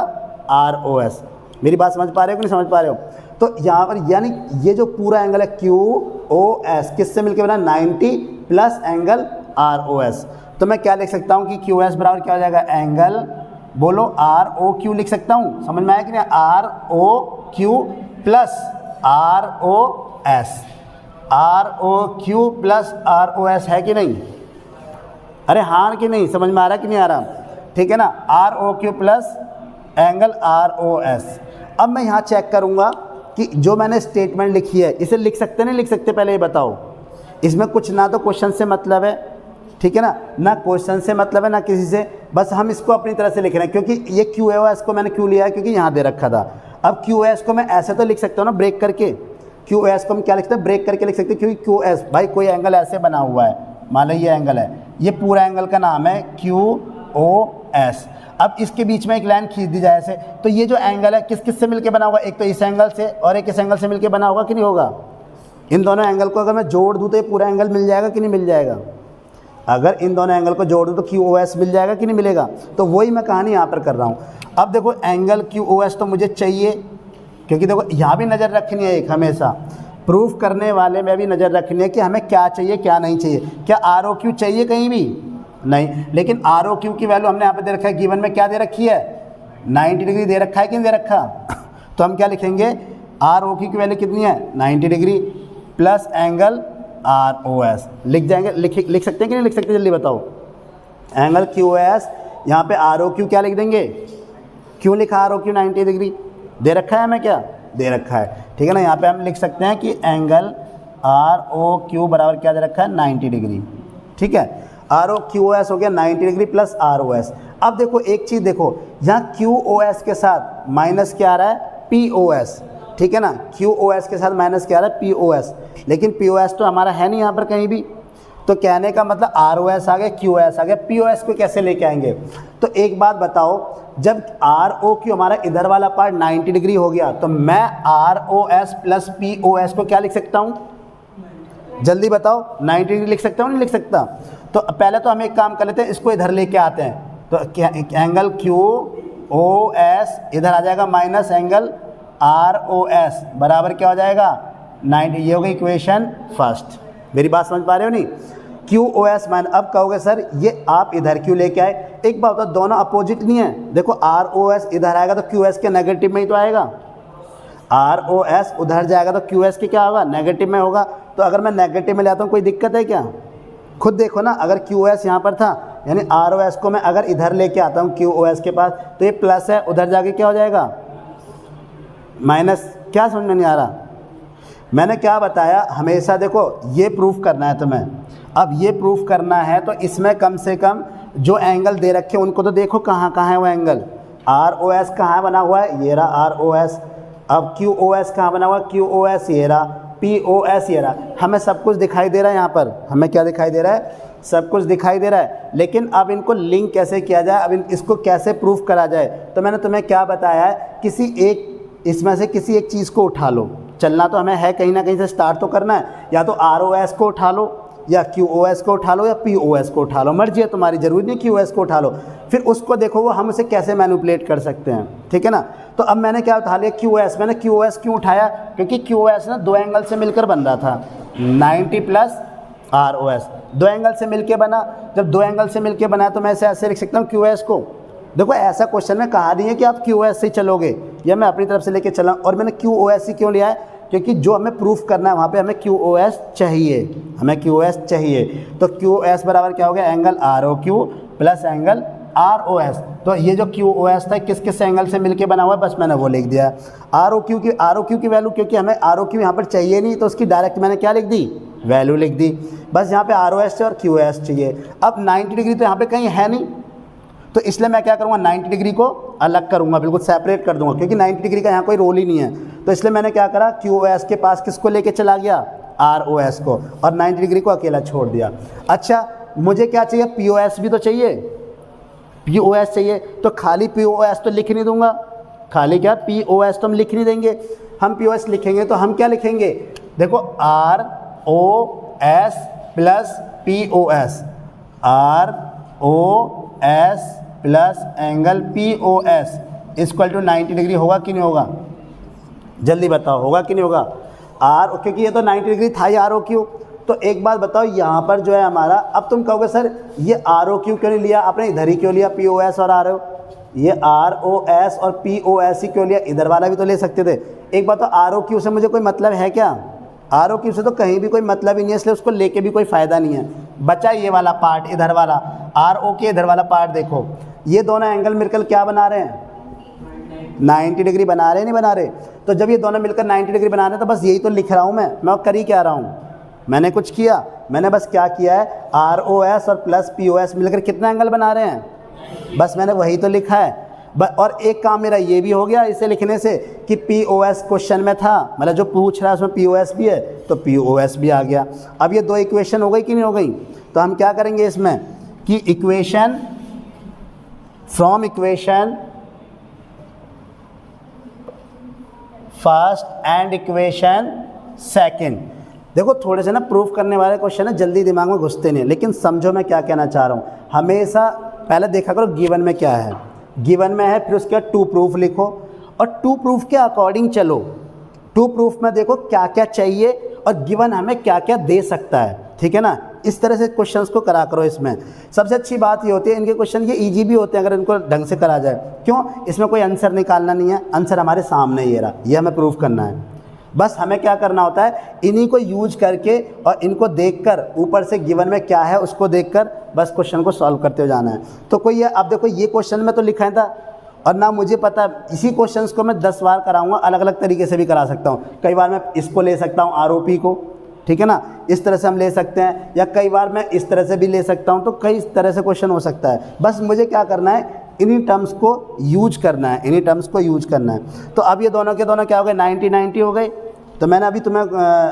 A: आर ओ एस, मेरी बात समझ पा रहे हो कि नहीं समझ पा रहे हो। तो यहाँ पर यानी ये जो पूरा एंगल है क्यू ओ एस किससे मिलकर बना 90 plus angle R O S, तो मैं क्या लिख सकता हूँ कि क्यू एस बराबर क्या हो जाएगा एंगल, बोलो आर ओ क्यू लिख सकता हूँ, समझ में आया कि नहीं, R O Q plus R O S, R O Q plus R O S है कि नहीं, अरे हाँ कि नहीं, समझ में आ रहा कि नहीं आ रहा, ठीक है ना, R O Q plus angle R O S. अब मैं यहाँ चेक करूँगा कि जो मैंने स्टेटमेंट लिखी है इसे लिख सकते नहीं लिख सकते, पहले ये बताओ, इसमें कुछ ना तो क्वेश्चन से मतलब है, ठीक है ना क्वेश्चन से मतलब है ना किसी से, बस हम इसको अपनी तरह से लिख रहे हैं, क्योंकि ये क्यू एस को मैंने क्यों लिया है, क्योंकि यहाँ दे रखा था। अब क्यू एस को मैं ऐसे तो लिख सकता हूँ ना ब्रेक करके, क्यू एस को हम क्या लिखते हैं ब्रेक करके लिख सकते हैं, क्योंकि क्यू एस भाई कोई एंगल ऐसे बना हुआ है, मान लो ये एंगल है, ये पूरा एंगल का नाम है क्यू ओ एस। अब इसके बीच में एक लाइन खींच दी जाए ऐसे, तो ये जो एंगल है किस किस से मिलकर बना होगा, एक तो इस एंगल से और एक इस एंगल से मिलकर बना होगा कि नहीं होगा, इन दोनों एंगल को अगर मैं जोड़ दूँ तो ये पूरा एंगल मिल जाएगा कि नहीं मिल जाएगा, अगर इन दोनों एंगल को जोड़ दूँ तो क्यू ओ एस मिल जाएगा कि नहीं मिलेगा, तो वही मैं कहानी यहाँ पर कर रहा हूँ। अब देखो एंगल क्यू ओ एस तो मुझे चाहिए, क्योंकि देखो यहाँ भी नज़र रखनी है, एक हमेशा प्रूफ करने वाले में भी नज़र रखनी है कि हमें क्या चाहिए क्या नहीं चाहिए, क्या आर ओ क्यू चाहिए कहीं भी नहीं, लेकिन आर ओ क्यू की वैल्यू हमने यहाँ पे दे रखा है, गिवन में क्या दे रखी है 90 डिग्री दे रखा है कि नहीं दे रखा, तो हम क्या लिखेंगे आर ओ क्यू की वैल्यू कितनी है 90 degree plus angle R O S, लिख जाएंगे, लिख सकते हैं कि नहीं लिख सकते, जल्दी बताओ। एंगल क्यू एस यहाँ पे आर ओ क्यू क्या लिख देंगे, क्यों लिखा आर ओ क्यू 90 डिग्री, दे रखा है हमें, क्या दे रखा है, ठीक है ना। यहाँ पे हम लिख सकते हैं कि एंगल ROQ बराबर क्या दे रखा है, 90 डिग्री, ठीक है। ROQOS हो गया 90 डिग्री प्लस ROS। अब देखो एक चीज़ देखो, यहाँ QOS के साथ माइनस क्या आ रहा है, POS, ठीक है ना। QOS के साथ माइनस क्या आ रहा है, POS, लेकिन POS तो हमारा है नहीं यहाँ पर कहीं भी। तो कहने का मतलब ROS आ गया, QOS आ गया, POS को कैसे लेके आएंगे। तो एक बात बताओ, जब ROQ हमारा इधर वाला पार्ट 90 डिग्री हो गया तो मैं ROS प्लस POS को क्या लिख सकता हूँ, जल्दी बताओ, 90 डिग्री लिख सकता हूँ नहीं लिख सकता। तो पहले तो हम एक काम कर लेते हैं, इसको इधर लेके आते हैं। तो एंगल QOS इधर आ जाएगा माइनस एंगल ROS बराबर क्या हो जाएगा, 90। ये हो गई इक्वेशन फर्स्ट। मेरी बात समझ पा रहे हो नहीं। QOS माइन, अब कहोगे सर ये आप इधर क्यों लेके आए। एक बात होता, दोनों अपोजिट नहीं है। देखो ROS इधर आएगा तो QS के नेगेटिव में ही तो आएगा, ROS उधर जाएगा तो QS के क्या होगा, नेगेटिव में होगा। तो अगर मैं नेगेटिव में लाता हूँ कोई दिक्कत है क्या, खुद देखो ना। अगर QOS यहाँ पर था, यानी ROS को मैं अगर इधर लेके आता हूँ QOS के पास, तो ये प्लस है, उधर जाके क्या हो जाएगा, माइनस। क्या समझ में नहीं आ रहा, मैंने क्या बताया, हमेशा देखो ये प्रूफ करना है तुम्हें। अब ये प्रूफ करना है तो इसमें कम से कम जो एंगल दे रखे हैं उनको तो देखो कहाँ कहाँ है वो एंगल। ROS कहाँ बना हुआ है, ये रहा ROS। अब QOS कहाँ बना हुआ है, QOS ये रहा, POS ये रहा। हमें सब कुछ दिखाई दे रहा है यहाँ पर, हमें क्या दिखाई दे रहा है, सब कुछ दिखाई दे रहा है। लेकिन अब इनको लिंक कैसे किया जाए, अब इसको कैसे प्रूफ करा जाए। तो मैंने तुम्हें क्या बताया है, किसी एक इसमें से किसी एक चीज़ को उठा लो। चलना तो हमें है, कहीं ना कहीं से स्टार्ट तो करना है। या तो ROS को उठा लो, या QOS को उठा लो, या POS को उठा लो, मर्जी है तुम्हारी, जरूरी नहीं QOS को उठा लो। फिर उसको देखो वो हम उसे कैसे मैनिपुलेट कर सकते हैं, ठीक है ना। तो अब मैंने क्या उठा लिया, QOS। मैंने QOS क्यों उठाया, क्योंकि QOS ना दो एंगल से मिलकर बन रहा था, 90 प्लस ROS दो एंगल से मिलके बना। जब दो एंगल से मिलके बना तो मैं इसे ऐसे लिख सकता हूँ QOS को। देखो ऐसा क्वेश्चन में कहा नहीं है कि आप QOS से चलोगे, या मैं अपनी तरफ से लेके चला। और मैंने QOS ही क्यों लिया है, क्योंकि जो हमें प्रूफ करना है वहाँ पे हमें QOS चाहिए, हमें QOS चाहिए। तो QOS बराबर क्या हो गया, angle ROQ plus angle ROS। तो ये जो QOS था किस किस एंगल से मिलके बना हुआ है, बस मैंने वो लिख दिया। ROQ की वैल्यू, क्योंकि हमें ROQ यहाँ पर चाहिए नहीं, तो उसकी डायरेक्ट मैंने क्या लिख दी, वैल्यू लिख दी। बस यहाँ पे ROS और QOS चाहिए। अब 90 डिग्री तो यहाँ पे कहीं है नहीं, तो इसलिए मैं क्या करूँगा, 90 डिग्री को अलग करूँगा, बिल्कुल सेपरेट कर दूँगा, क्योंकि 90 डिग्री का यहाँ कोई रोल ही नहीं है। तो इसलिए मैंने क्या करा, QOS के पास किसको लेके चला गया, ROS को, और 90 डिग्री को अकेला छोड़ दिया। अच्छा मुझे क्या चाहिए, POS भी तो चाहिए, POS चाहिए। तो खाली POS तो लिख नहीं दूंगा, खाली क्या POS तो हम लिख नहीं देंगे। हम POS लिखेंगे तो हम क्या लिखेंगे, देखो ROS plus POS, ROS plus angle POS equal to 90 degree होगा कि नहीं होगा, जल्दी बताओ, होगा कि नहीं होगा। क्योंकि ये तो 90 डिग्री था ही ROQ। तो एक बात बताओ, यहाँ पर जो है हमारा, अब तुम कहोगे सर ये ROQ क्यों नहीं लिया आपने, इधर ही क्यों लिया POS और ये ROS और POS ही क्यों लिया, इधर वाला भी तो ले सकते थे। एक बात तो ROQ से मुझे कोई मतलब है क्या, ROQ से तो कहीं भी कोई मतलब ही नहीं है, इसलिए उसको लेके भी कोई फ़ायदा नहीं है। बचा ये वाला पार्ट, इधर वाला ROQ इधर वाला पार्ट। देखो ये दोनों एंगल मिलकर क्या बना रहे हैं, 90 डिग्री बना रहे हैं, नहीं बना रहे। तो जब ये दोनों मिलकर 90 डिग्री बना रहे हैं, तो बस यही तो लिख रहा हूँ मैं कर ही क्या रहा हूँ, मैंने कुछ किया, मैंने बस क्या किया है, ROS और प्लस POS मिलकर कितना एंगल बना रहे हैं, बस मैंने वही तो लिखा है। और एक काम मेरा ये भी हो गया इसे लिखने से कि POS क्वेश्चन में था, मतलब जो पूछ रहा है उसमें POS भी है, तो POS भी आ गया। अब ये दो इक्वेशन हो गई कि नहीं हो गई। तो हम क्या करेंगे इसमें कि equation from equation first and equation second. देखो थोड़े से ना प्रूफ करने वाले क्वेश्चन है, जल्दी दिमाग में घुसते नहीं, लेकिन समझो मैं क्या कहना चाह रहा हूँ। हमेशा पहले देखा करो गिवन में क्या है, गिवन में है, फिर उसके बाद टू प्रूफ लिखो और टू प्रूफ के अकॉर्डिंग चलो। टू प्रूफ में देखो क्या क्या चाहिए और गिवन हमें क्या क्या दे सकता है, ठीक है ना। इस तरह से क्वेश्चंस को करा करो। इसमें सबसे अच्छी बात ये होती है, इनके क्वेश्चन ये इजी भी होते हैं अगर इनको ढंग से करा जाए। क्यों, इसमें कोई आंसर निकालना नहीं है, आंसर हमारे सामने ही रहा, ये हमें प्रूफ करना है। बस हमें क्या करना होता है, इन्हीं को यूज करके और इनको देखकर, ऊपर से गिवन में क्या है उसको देखकर बस क्वेश्चन को सॉल्व करते हो जाना है। तो कोई ये, अब देखो ये क्वेश्चन में तो लिखा था और ना मुझे पता, इसी क्वेश्चंस को मैं 10 बार कराऊंगा, अलग अलग तरीके से भी करा सकता हूँ। कई बार मैं इसको ले सकता हूँ आरओपी को, ठीक है ना, इस तरह से हम ले सकते हैं, या कई बार मैं इस तरह से भी ले सकता हूँ। तो कई तरह से क्वेश्चन हो सकता है, बस मुझे क्या करना है, इन्हीं टर्म्स को यूज करना है, इन्हीं टर्म्स को यूज करना है। तो अब ये दोनों के दोनों क्या हो गए, 90-90 हो गए। तो मैंने अभी तुम्हें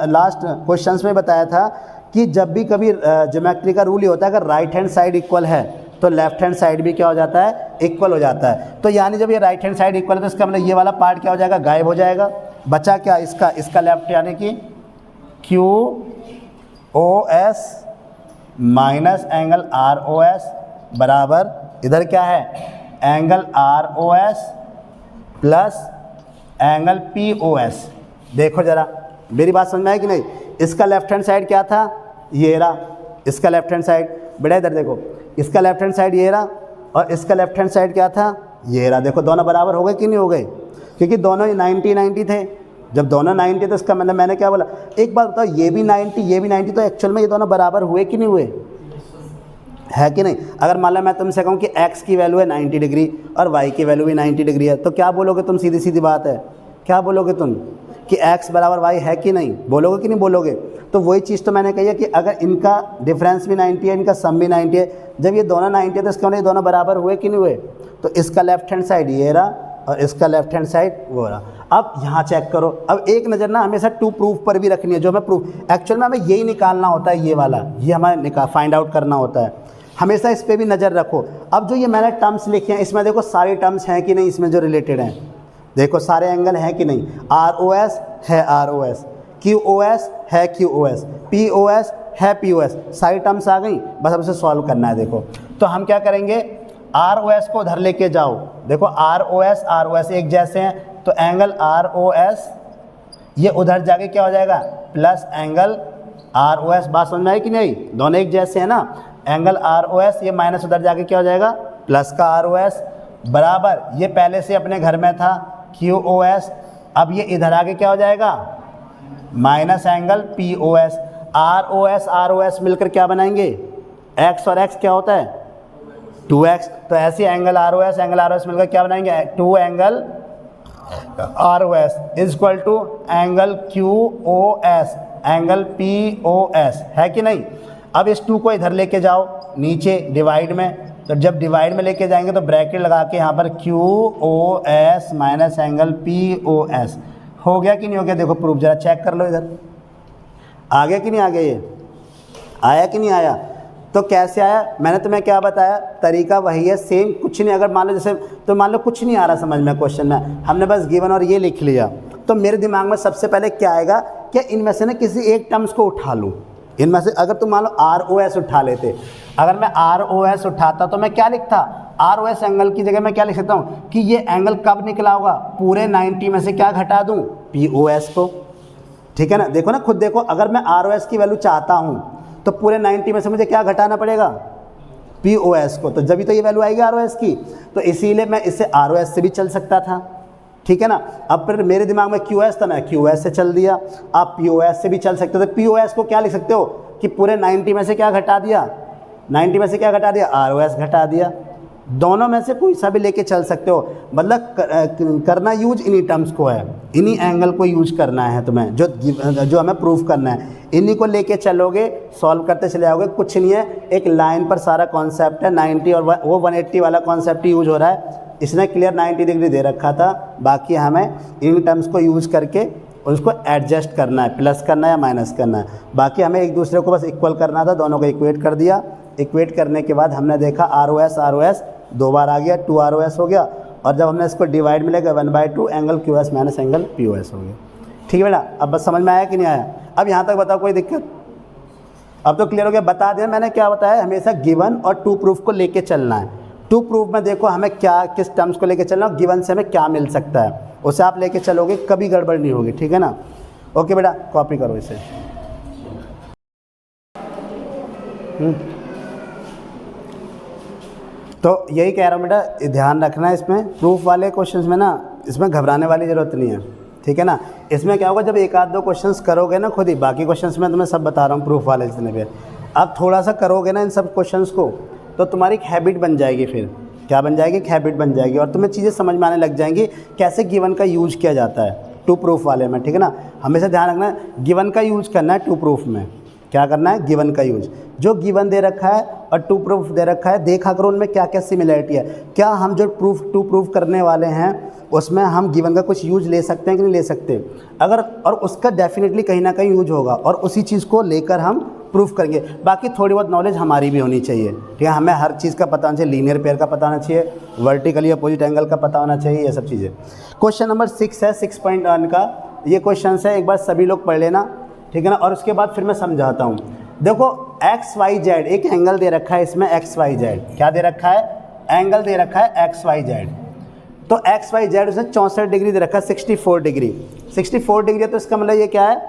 A: लास्ट क्वेश्चंस में बताया था कि जब भी कभी ज्योमेट्री का रूल ये होता है, अगर राइट हैंड साइड इक्वल है तो लेफ्ट हैंड साइड भी क्या हो जाता है, इक्वल हो जाता है। तो यानी जब ये राइट हैंड साइड इक्वल है तो इसका मतलब ये वाला पार्ट क्या हो जाएगा, गायब हो जाएगा। बचा क्या, इसका लेफ्ट, यानी कि QOS माइनस एंगल ROS बराबर इधर क्या है, angle ROS plus angle POS। देखो ज़रा, मेरी बात समझ में आई कि नहीं। इसका लेफ्ट हैंड साइड क्या था, ये रहा, इसका लेफ्ट हैंड साइड, बेटा इधर देखो, इसका लेफ्ट हैंड साइड ये रहा और इसका लेफ्ट हैंड साइड क्या था, ये रहा। देखो दोनों बराबर हो गए कि नहीं हो गए, क्योंकि दोनों ही 90-90 थे। जब दोनों 90 तो इसका मतलब मैंने क्या बोला, एक बात बताओ, ये भी 90 ये भी 90, तो एक्चुअल में ये दोनों बराबर हुए कि नहीं हुए, है कि नहीं। अगर मान लो मैं तुमसे कहूँ कि x की वैल्यू है 90 डिग्री और y की वैल्यू भी 90 डिग्री है, तो क्या बोलोगे तुम, सीधी सीधी बात है, क्या बोलोगे तुम कि x बराबर y है कि नहीं, बोलोगे कि नहीं बोलोगे। तो वही चीज़ तो मैंने कही है कि अगर इनका डिफरेंस भी 90 है, इनका सम भी 90 है, जब ये दोनों 90 है तो इसका मतलब ये दोनों बराबर हुए कि नहीं हुए। तो इसका लेफ्ट हैंड साइड ये रहा और इसका लेफ्ट हैंड साइड वो रहा। अब यहाँ चेक करो, अब एक नज़र ना हमेशा टू प्रूफ पर भी रखनी है, जो हमें प्रूफ एक्चुअल में हमें यही निकालना होता है, ये वाला, ये हमें फाइंड आउट करना होता है। हमेशा इस पर भी नज़र रखो। अब जो ये मैंने टर्म्स लिखे हैं, इसमें देखो सारे टर्म्स हैं कि नहीं, इसमें जो रिलेटेड हैं, देखो सारे एंगल हैं कि नहीं। ROS है ROS, QOS है QOS, POS है POS, सारी टर्म्स आ गई, बस अब इसे सॉल्व करना है। देखो तो हम क्या करेंगे, ROS को उधर लेके जाओ। देखो ROS एक जैसे हैं, तो एंगल ROS ये उधर जाके क्या हो जाएगा, प्लस एंगल ROS। बात समझ में आई कि नहीं, दोनों एक जैसे हैं ना। एंगल ROS ये माइनस उधर जाके क्या हो जाएगा, प्लस का ROS बराबर, ये पहले से अपने घर में था QOS, अब ये इधर आके क्या हो जाएगा, माइनस एंगल POS। ROS मिलकर क्या बनाएंगे, x और x क्या होता है 2x, तो ऐसे एंगल ROS मिलकर क्या बनाएंगे, 2 angle ROS is equal to angle QOS angle POS, है कि नहीं। अब इस 2 को इधर लेके जाओ नीचे डिवाइड में, तो जब डिवाइड में लेके जाएंगे तो ब्रैकेट लगा के यहाँ पर QOS माइनस एंगल POS हो गया कि नहीं हो गया। देखो प्रूफ जरा चेक कर लो, इधर आ गया कि नहीं आ गया, ये आया कि नहीं आया। तो कैसे आया, मैंने तुम्हें क्या बताया, तरीका वही है, सेम, कुछ नहीं। अगर मान लो जैसे, तो मान लो कुछ नहीं आ रहा समझ में क्वेश्चन में, हमने बस गिवन और ये लिख लिया, तो मेरे दिमाग में सबसे पहले क्या आएगा, क्या इनमें से ना किसी एक टर्म्स को उठा लूँ। इनमें से अगर तुम मान लो ROS उठा लेते, अगर मैं ROS उठाता तो मैं क्या लिखता, ROS एंगल की जगह मैं क्या लिख सकता हूँ कि ये एंगल कब निकला होगा, पूरे 90 में से क्या घटा दूँ, POS को, ठीक है ना। देखो ना, खुद देखो, अगर मैं ROS की वैल्यू चाहता हूँ तो पूरे 90 में से मुझे क्या घटाना पड़ेगा, POS को, तो जब तो ये वैल्यू आएगी ROS की। तो इसीलिए मैं इससे ROS से भी चल सकता था, ठीक है ना। अब फिर मेरे दिमाग में QS था, मैं QS से चल दिया। आप POS से भी चल सकते हो, तो POS को क्या लिख सकते हो कि पूरे 90 में से क्या घटा दिया, 90 में से क्या घटा दिया, ROS घटा दिया। दोनों में से कोई सा भी लेके चल सकते हो, मतलब करना यूज इन्हीं टर्म्स को है, इन्हीं एंगल को यूज करना है तुम्हें, जो हमें प्रूफ करना है, इन्हीं को लेके चलोगे, सॉल्व करते चले जाओगे। कुछ नहीं है, एक लाइन पर सारा कॉन्सेप्ट है, 90 और वो 180 वाला कॉन्सेप्ट यूज हो रहा है। इसने क्लियर 90 डिग्री दे रखा था, बाकी हमें इन टर्म्स को यूज करके उसको एडजस्ट करना है, प्लस करना है या माइनस करना है। बाकी हमें एक दूसरे को बस इक्वल करना था, दोनों को इक्वेट कर दिया। इक्वेट करने के बाद हमने देखा ROS 2 बार आ गया, 2 ROS हो गया, और जब हमने इसको डिवाइड में लेकर 1/2 angle QS minus angle POS हो गया। ठीक है बेटा, अब बस समझ में आया कि नहीं आया। अब यहाँ तक बताओ कोई दिक्कत, अब तो क्लियर हो गया। बता दें मैंने क्या बताया, हमेशा गिवन और टू प्रूफ को लेके चलना है। टू प्रूफ में देखो हमें क्या, किस टर्म्स को लेके चलना है, गिवन से हमें क्या मिल सकता है, उसे आप लेके चलोगे, कभी गड़बड़ नहीं होगी, ठीक है ना। ओके बेटा, कॉपी करो इसे। तो यही कह रहा हूँ बेटा, ध्यान रखना है इसमें, प्रूफ वाले क्वेश्चंस में ना, इसमें घबराने वाली ज़रूरत नहीं है, ठीक है ना। इसमें क्या होगा, जब एक आध दो क्वेश्चंस करोगे ना खुद ही, बाकी क्वेश्चंस में तुम्हें सब बता रहा हूँ प्रूफ वाले जितने भी, अब थोड़ा सा करोगे ना इन सब क्वेश्चंस को, तो तुम्हारी एक हैबिट बन जाएगी फिर क्या बन जाएगी, एक हैबिट बन जाएगी और तुम्हें चीज़ें समझ में आने लग जाएंगी कैसे गिवन का यूज किया जाता है टू प्रूफ वाले में, ठीक है ना। हमेशा ध्यान रखना है गिवन का यूज करना है टू प्रूफ में। क्या करना है, गिवन का यूज। जो गिवन दे रखा है और टू प्रूफ दे रखा है, देखा करो उनमें क्या क्या सिमिलरिटी है। क्या हम जो टू प्रूफ करने वाले हैं उसमें हम गिवन का कुछ यूज ले सकते हैं कि नहीं ले सकते, अगर और उसका डेफिनेटली कहीं ना कहीं यूज होगा और उसी चीज़ को लेकर हम प्रूफ करेंगे। बाकी थोड़ी बहुत नॉलेज हमारी भी होनी चाहिए, ठीक है। हमें हर चीज़ का पता होना चाहिए, लीनियर पेयर का पता होना चाहिए, वर्टिकली अपोजिट एंगल का पता होना चाहिए, ये सब चीज़ें। क्वेश्चन नंबर 6 है 6.1 का, ये क्वेश्चन है, एक बार सभी लोग पढ़ लेना, ठीक है ना। और उसके बाद फिर मैं समझाता हूँ। देखो XYZ एक एंगल दे रखा है, इसमें XYZ क्या दे रखा है, एंगल दे रखा है XYZ। तो XYZ उसने 64 डिग्री दे रखा है, 64 डिग्री। 64 डिग्री है तो इसका मतलब ये क्या है,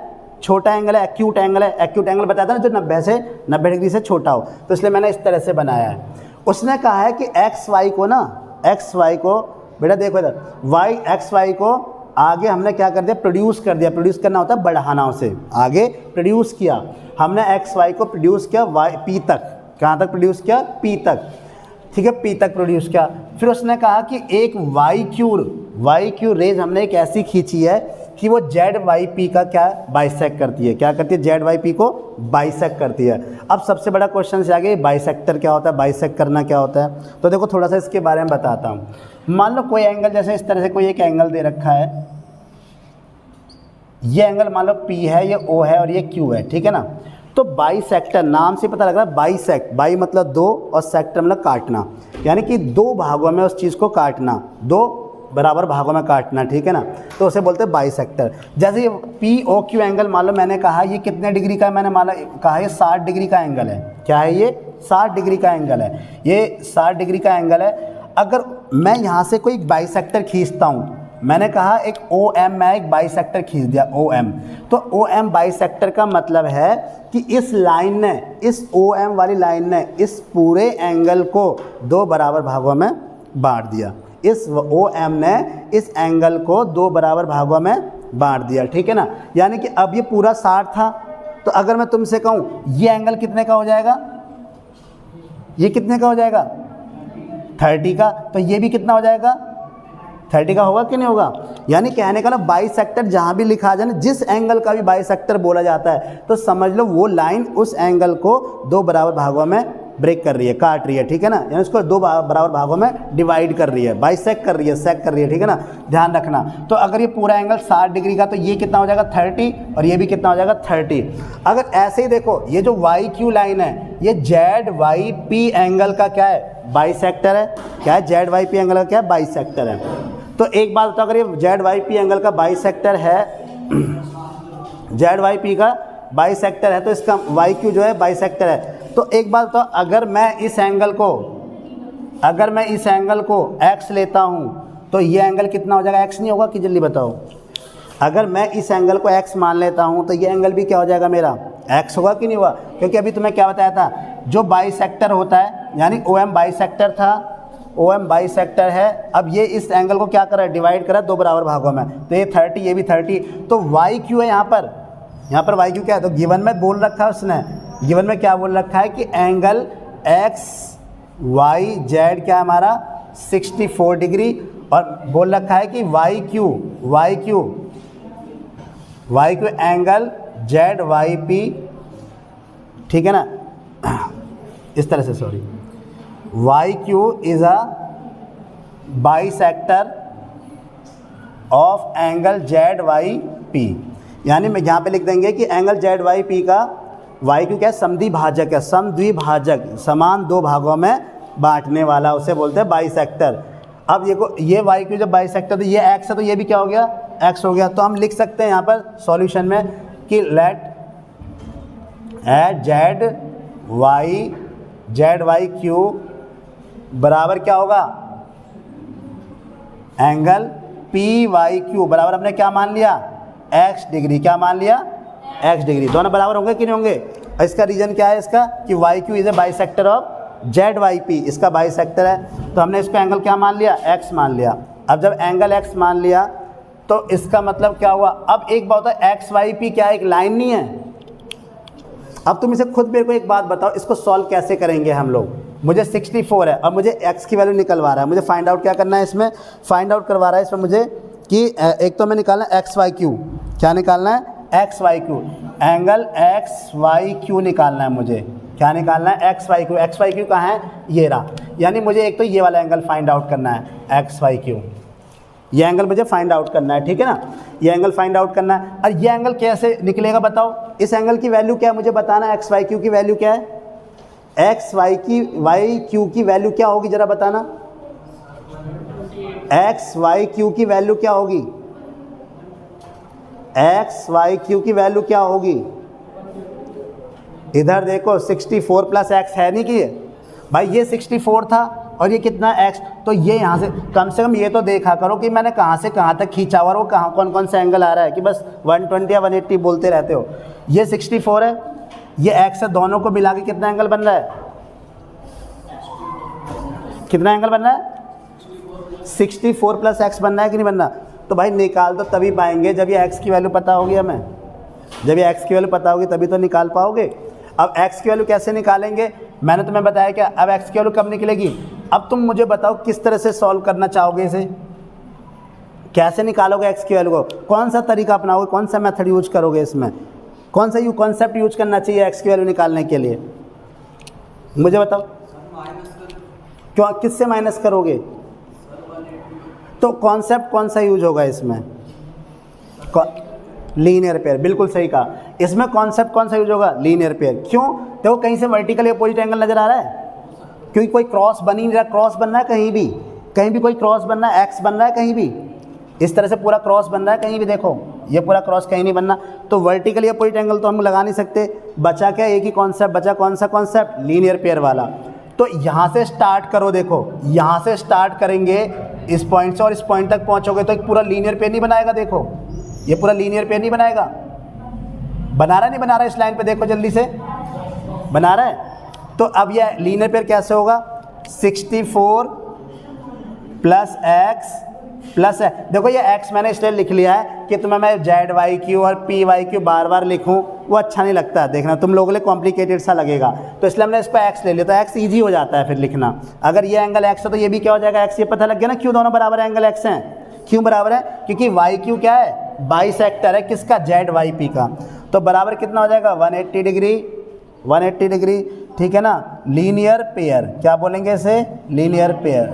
A: छोटा एंगल है, एक्यूट एंगल है। एक्यूट एंगल बताया था ना जो 90 डिग्री से छोटा हो, तो इसलिए मैंने इस तरह से बनाया है। उसने कहा है कि XY को बेटा देखो इधर, XY को आगे हमने क्या कर दिया, प्रोड्यूस कर दिया। प्रोड्यूस करना होता है बढ़ाना, उसे आगे प्रोड्यूस किया हमने। XY को प्रोड्यूस किया P तक, कहाँ तक प्रोड्यूस किया, P तक, ठीक है, P तक प्रोड्यूस किया। फिर उसने कहा कि एक वाई क्यू रेज हमने एक ऐसी खींची है कि वो ZYP का क्या बाइसेक्ट करती है, क्या करती है, ZYP को बाइसेक्ट करती है। अब सबसे बड़ा क्वेश्चन से आगे बाइसेक्टर क्या होता है, बाइसेक्ट करना क्या होता है। तो देखो थोड़ा सा इसके बारे में बताता हूँ। मान लो कोई एंगल, जैसे इस तरह से कोई एक एंगल दे रखा है, ये एंगल मान लो P है, ये O है और ये Q है, ठीक है ना। तो बाइसेक्टर नाम से पता लग रहा है, बाइसेक्ट, बाई मतलब दो और सेक्टर मतलब काटना, यानी कि दो भागों में उस चीज़ को काटना, दो बराबर भागों में काटना, ठीक है ना। तो उसे बोलते हैं बाइसेक्टर। जैसे ये POQ एंगल मान लो मैंने कहा ये कितने डिग्री का है, मैंने माना कहा ये 60 डिग्री का एंगल है। क्या है ये, 60 डिग्री का एंगल है, ये 60 डिग्री का एंगल है। अगर मैं यहाँ से कोई बाइसेक्टर खींचता हूँ, मैंने कहा एक OM, मैं एक बाइसेक्टर खींच दिया OM, तो OM बाइसेक्टर का मतलब है कि इस लाइन ने, इस OM वाली लाइन ने इस पूरे एंगल को दो बराबर भागों में बांट दिया। इस OM ने इस एंगल को दो बराबर भागों में बांट दिया, ठीक है ना। यानी कि अब ये पूरा 60 था, तो अगर मैं तुमसे कहूँ ये एंगल कितने का हो जाएगा, ये कितने का हो जाएगा, 30 का, तो ये भी कितना हो जाएगा, 30 का होगा कि नहीं होगा। यानी कहने का ना बाइसेक्टर जहाँ भी लिखा जाए ना, जिस एंगल का भी बाइसेक्टर बोला जाता है, तो समझ लो वो लाइन उस एंगल को दो बराबर भागों में ब्रेक कर रही है, काट रही है, ठीक है ना। यानी उसको दो बराबर भागों में डिवाइड कर रही है, बाइसेक्ट कर रही है, सेक कर रही है, ठीक है ना। ध्यान रखना। तो अगर ये पूरा एंगल 60 डिग्री का, तो ये कितना हो जाएगा 30 और ये भी कितना हो जाएगा 30। अगर ऐसे ही देखो, ये जो YQ लाइन है ये ZYP एंगल का क्या है, बाइसेक्टर है। क्या है, ZYP एंगल का क्या है, बाइसेक्टर है। तो एक बात बताओ, अगर ये ZYP एंगल का बाइसेक्टर है, ZYP का बाइसेक्टर है, तो इसका YQ जो है बाइसेक्टर है। तो एक बात बताओ, अगर मैं इस एंगल को X लेता हूँ, तो ये एंगल कितना हो जाएगा, X नहीं होगा कि, जल्दी बताओ। अगर मैं इस एंगल को X मान लेता हूँ, तो ये एंगल भी क्या हो जाएगा मेरा, X होगा कि नहीं होगा। क्योंकि अभी तुम्हें क्या बताया था, जो बाइसेक्टर होता है, यानी OM बाइसेक्टर था, OM बाइसेक्टर है। अब ये इस एंगल को क्या कर रहा है, डिवाइड कर रहा है दो बराबर भागों में, तो ये 30, ये भी 30। तो YQ है यहाँ पर YQ क्या है, तो गिवन में बोल रखा है उसने, गिवन में क्या बोल रखा है कि एंगल XYZ क्या है हमारा 64 डिग्री, और बोल रखा है कि YQ एंगल ZYP, ठीक है ना, इस तरह से, sorry, YQ is a bisector of angle ZYP। यानी मैं यहाँ पे लिख देंगे कि एंगल ZYP का YQ क्या है, समद्विभाजक है, समद्विभाजक, समान दो भागों में बांटने वाला, उसे बोलते हैं बाइसेक्टर। अब देखो ये YQ जब बाइसेक्टर, तो ये X है, तो ये भी क्या हो गया, X हो गया। तो हम लिख सकते हैं यहाँ पर सॉल्यूशन में कि लेट ZYQ बराबर क्या होगा, एंगल PYQ बराबर हमने क्या मान लिया, X डिग्री, क्या मान लिया, X डिग्री। दोनों बराबर होंगे कि नहीं होंगे। इसका रीजन क्या है, इसका कि YQ is a bisector of ZYP, इसका बाइसेक्टर है, तो हमने इसको एंगल क्या मान लिया, X मान लिया। अब जब एंगल X मान लिया, तो इसका मतलब क्या हुआ। अब एक बात है, XYP क्या एक लाइन नहीं है। अब तुम इसे खुद मेरे को एक बात बताओ, इसको सॉल्व कैसे करेंगे हम लोग। मुझे 64 है और मुझे x की वैल्यू निकलवा रहा है। मुझे फाइंड आउट क्या करना है इसमें, फाइंड आउट करवा रहा है इसमें मुझे कि एक तो मैं निकालना है एक्स वाई क्यू, क्या निकालना है X Y Q, angle X Y Q निकालना है मुझे, क्या निकालना है X Y Q. X Y Q कहाँ है, ये रहा, यानी मुझे एक तो ये वाला एंगल फाइंड आउट करना है एक्स वाई क्यू, ये एंगल मुझे फाइंड आउट करना है, ठीक है ना, ये एंगल फाइंड आउट करना है। और ये एंगल कैसे निकलेगा बताओ, इस एंगल की वैल्यू क्या है मुझे बताना है, एक्स वाई क्यू की वैल्यू क्या है, एक्स वाई क्यू की वैल्यू क्या होगी जरा बताना, एक्स वाई क्यू की वैल्यू क्या होगी, एक्स वाई क्यू की वैल्यू क्या होगी, इधर देखो 64 प्लस एक्स है नहीं कि ये भाई, ये 64 था और ये कितना एक्स, तो ये यहाँ से कम ये तो देखा करो कि मैंने कहाँ से कहाँ तक खींचा और वो कहाँ कौन कौन सा एंगल आ रहा है, कि बस 120 या 180 बोलते रहते हो। ये 64 है, ये एक्स है, दोनों को मिला के कितना एंगल बन रहा है, कितना एंगल बन रहा है, 64 प्लस एक्स बन रहा है कि नहीं बन रहा। तो भाई निकाल तो तभी पाएंगे जब ये एक्स की वैल्यू पता होगी हमें, जब ये एक्स की वैल्यू पता होगी तभी तो निकाल पाओगे। अब एक्स की वैल्यू कैसे निकालेंगे, मैंने तुम्हें बताया क्या, अब एक्स की वैल्यू कब निकलेगी, अब तुम मुझे बताओ किस तरह से सॉल्व करना चाहोगे इसे, कैसे निकालोगे एक्स की वैल्यू को, कौन सा तरीका अपनाओगे, कौन सा मेथड यूज करोगे, इसमें कौन सा कॉन्सेप्ट यूज करना चाहिए एक्स की वैल्यू निकालने के लिए, मुझे बताओ। क्यों, किससे माइनस करोगे, तो कॉन्सेप्ट कौन सा यूज होगा इसमें, लीनियर पेयर, बिल्कुल सही कहा, इसमें कॉन्सेप्ट कौन सा यूज होगा, लीनियर पेयर। क्यों, देखो कहीं से वर्टिकली अपोजिट एंगल नजर आ रहा है, क्योंकि कोई क्रॉस बन ही नहीं रहा, क्रॉस बन रहा है कहीं भी कोई क्रॉस बन रहा है, एक्स बन रहा है कहीं भी, इस तरह से पूरा क्रॉस बन रहा है कहीं भी, देखो ये पूरा क्रॉस कहीं नहीं बनना, तो वर्टिकली अपोजिट एंगल तो हम लगा नहीं सकते, बचा क्या, एक ही कॉन्सेप्ट बचा, कौन सा कॉन्सेप्ट, लीनियर पेयर वाला। तो यहाँ से स्टार्ट करो, देखो यहाँ से स्टार्ट करेंगे इस पॉइंट से और इस पॉइंट तक पहुँचोगे तो एक पूरा लीनियर पेयर नहीं बनाएगा, देखो ये पूरा लीनियर पेयर नहीं बनाएगा, बना रहा नहीं बना रहा, इस लाइन पे देखो जल्दी से बना रहा है। तो अब ये लीनियर पेयर कैसे होगा, 64 प्लस एक्स प्लस है, देखो ये x मैंने इसलिए लिख लिया है कि तुम्हें मैं जेड वाई क्यू और पी वाई क्यू बार बार लिखूं वो अच्छा नहीं लगता, देखना तुम लोगों के लिए कॉम्प्लिकेटेड सा लगेगा, तो इसलिए हमने इस पर x ले लिया, तो x ईजी हो जाता है फिर लिखना। अगर ये एंगल x है तो ये भी क्या हो जाएगा x, ये पता लग गया ना क्यों दोनों बराबर एंगल x हैं, क्यों बराबर है, क्योंकि वाई क्यू क्या है, बाइसेक्टर है किसका, जेड वाई पी का, तो बराबर कितना हो जाएगा 180 डिग्री, 180 डिग्री, ठीक है ना। लीनियर पेयर क्या बोलेंगे इसे, लीनियर पेयर,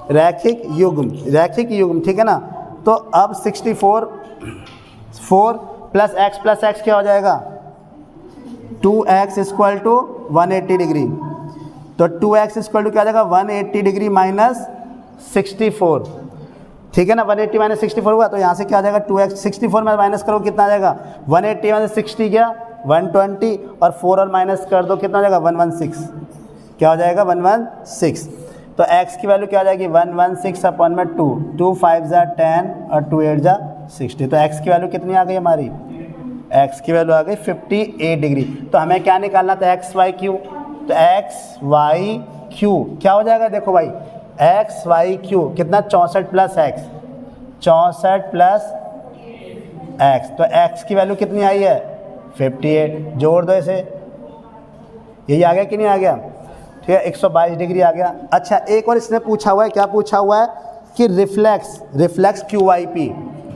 A: रैखिक युग्म, ठीक है ना। तो अब 64 प्लस एक्स क्या हो जाएगा, 2x इक्वल टू 180 डिग्री, तो 2x इक्वल टू क्या हो जाएगा 180 डिग्री माइनस 64, ठीक है ना, 180 माइनस 64 हुआ, तो यहाँ से क्या आ जाएगा 2x, 64 में माइनस करो कितना आ जाएगा 180 माइनस 60 क्या 120, और 4 और माइनस कर दो कितना हो जाएगा 116, क्या हो जाएगा 116, तो x की वैल्यू क्या हो जाएगी 116 अपॉन में 2 5 ज़ा 10 और 2 8 ज़ा 60, तो x की वैल्यू कितनी आ गई हमारी, x की वैल्यू आ गई 58 डिग्री। तो हमें क्या निकालना था एक्स वाई क्यू, तो एक्स वाई क्यू क्या हो जाएगा, देखो भाई एक्स वाई क्यू कितना 64 प्लस एक्स, 64 प्लस एक्स, तो x की वैल्यू कितनी आई है 58, जोड़ दो इसे, यही आ गया कि नहीं आ गया, ठीक है 122 डिग्री आ गया। अच्छा एक और इसने पूछा हुआ है, क्या पूछा हुआ है कि रिफ्लेक्स क्यू वाई पी,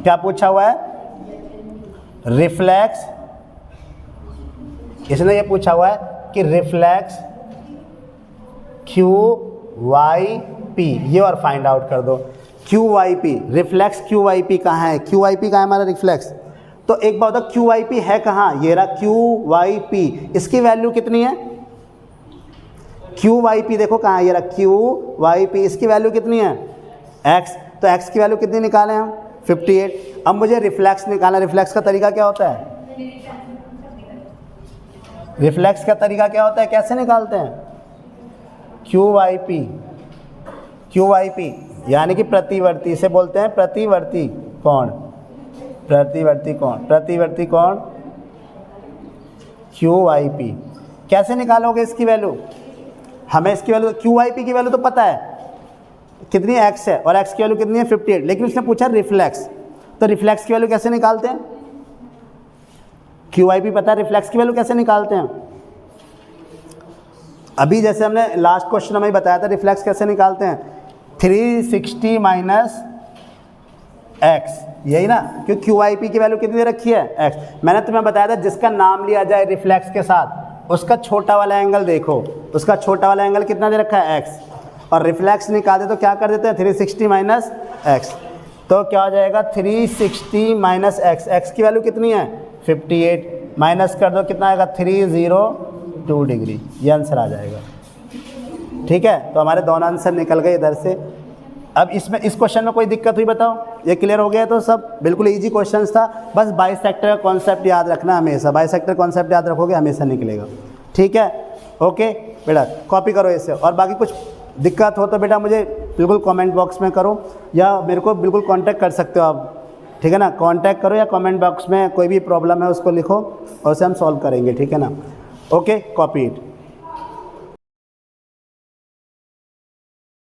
A: क्या पूछा हुआ है, रिफ्लेक्स, इसने ये पूछा हुआ है कि रिफ्लेक्स क्यू वाई पी, ये और फाइंड आउट कर दो, Q Y P, reflex Q Y P कहाँ है, क्यू वाई पी कहाँ है हमारा रिफ्लेक्स, तो एक बात बताओ क्यू वाई पी है कहाँ, ये रहा क्यू वाई पी, इसकी वैल्यू कितनी है, क्यू वाई पी देखो कहाँ है, ये रहा क्यू वाई पी, इसकी वैल्यू कितनी है एक्स, तो एक्स की वैल्यू कितनी निकालें हम 58। अब मुझे रिफ्लेक्स निकालना, रिफ्लेक्स का तरीका क्या होता है, रिफ्लेक्स का तरीका क्या होता है, कैसे निकालते हैं, क्यू वाई पी यानी कि प्रतिवर्ती, इसे बोलते हैं प्रतिवर्ती कोण, क्यू वाई पी। कैसे निकालोगे इसकी वैल्यू, हमें इसकी वैल्यू क्यू वाई पी की वैल्यू तो पता है कितनी एक्स है और एक्स की वैल्यू कितनी है 58, लेकिन उसने पूछा रिफ्लेक्स, तो रिफ्लेक्स की वैल्यू कैसे निकालते हैं, QIP पता है, रिफ्लेक्स की वैल्यू कैसे निकालते हैं? अभी जैसे हमने लास्ट क्वेश्चन में ही बताया था रिफ्लेक्स कैसे निकालते हैं, 360 माइनस x, यही ना, क्योंकि QIP की वैल्यू कितनी दे रखी है, x। मैंने तुम्हें बताया था जिसका नाम लिया जाए रिफ्लेक्स के साथ उसका छोटा वाला एंगल देखो, उसका छोटा वाला एंगल कितना दे रखा है, x, और रिफ्लेक्स निकालते तो क्या कर देते हैं 360 माइनस x, तो क्या हो जाएगा 360 माइनस x की वैल्यू कितनी है 58, माइनस कर दो कितना आएगा 302 डिग्री, ये आंसर आ जाएगा। ठीक है, तो हमारे दोनों आंसर निकल गए इधर से। अब इसमें इस क्वेश्चन में कोई दिक्कत हुई बताओ, ये क्लियर हो गया? तो सब बिल्कुल इजी क्वेश्चंस था, बस बाइसेक्टर का कॉन्सेप्ट याद रखना हमेशा, बाइसेक्टर कॉन्सेप्ट याद रखोगे हमेशा निकलेगा। ठीक है, ओके बेटा कॉपी करो इसे, और बाकी कुछ दिक्कत हो तो बेटा मुझे बिल्कुल कमेंट बॉक्स में करो या मेरे को बिल्कुल कांटेक्ट कर सकते हो आप, ठीक है ना, कांटेक्ट करो या कमेंट बॉक्स में कोई भी प्रॉब्लम है उसको लिखो और उसे हम सॉल्व करेंगे, ठीक है ना। Okay, copy it.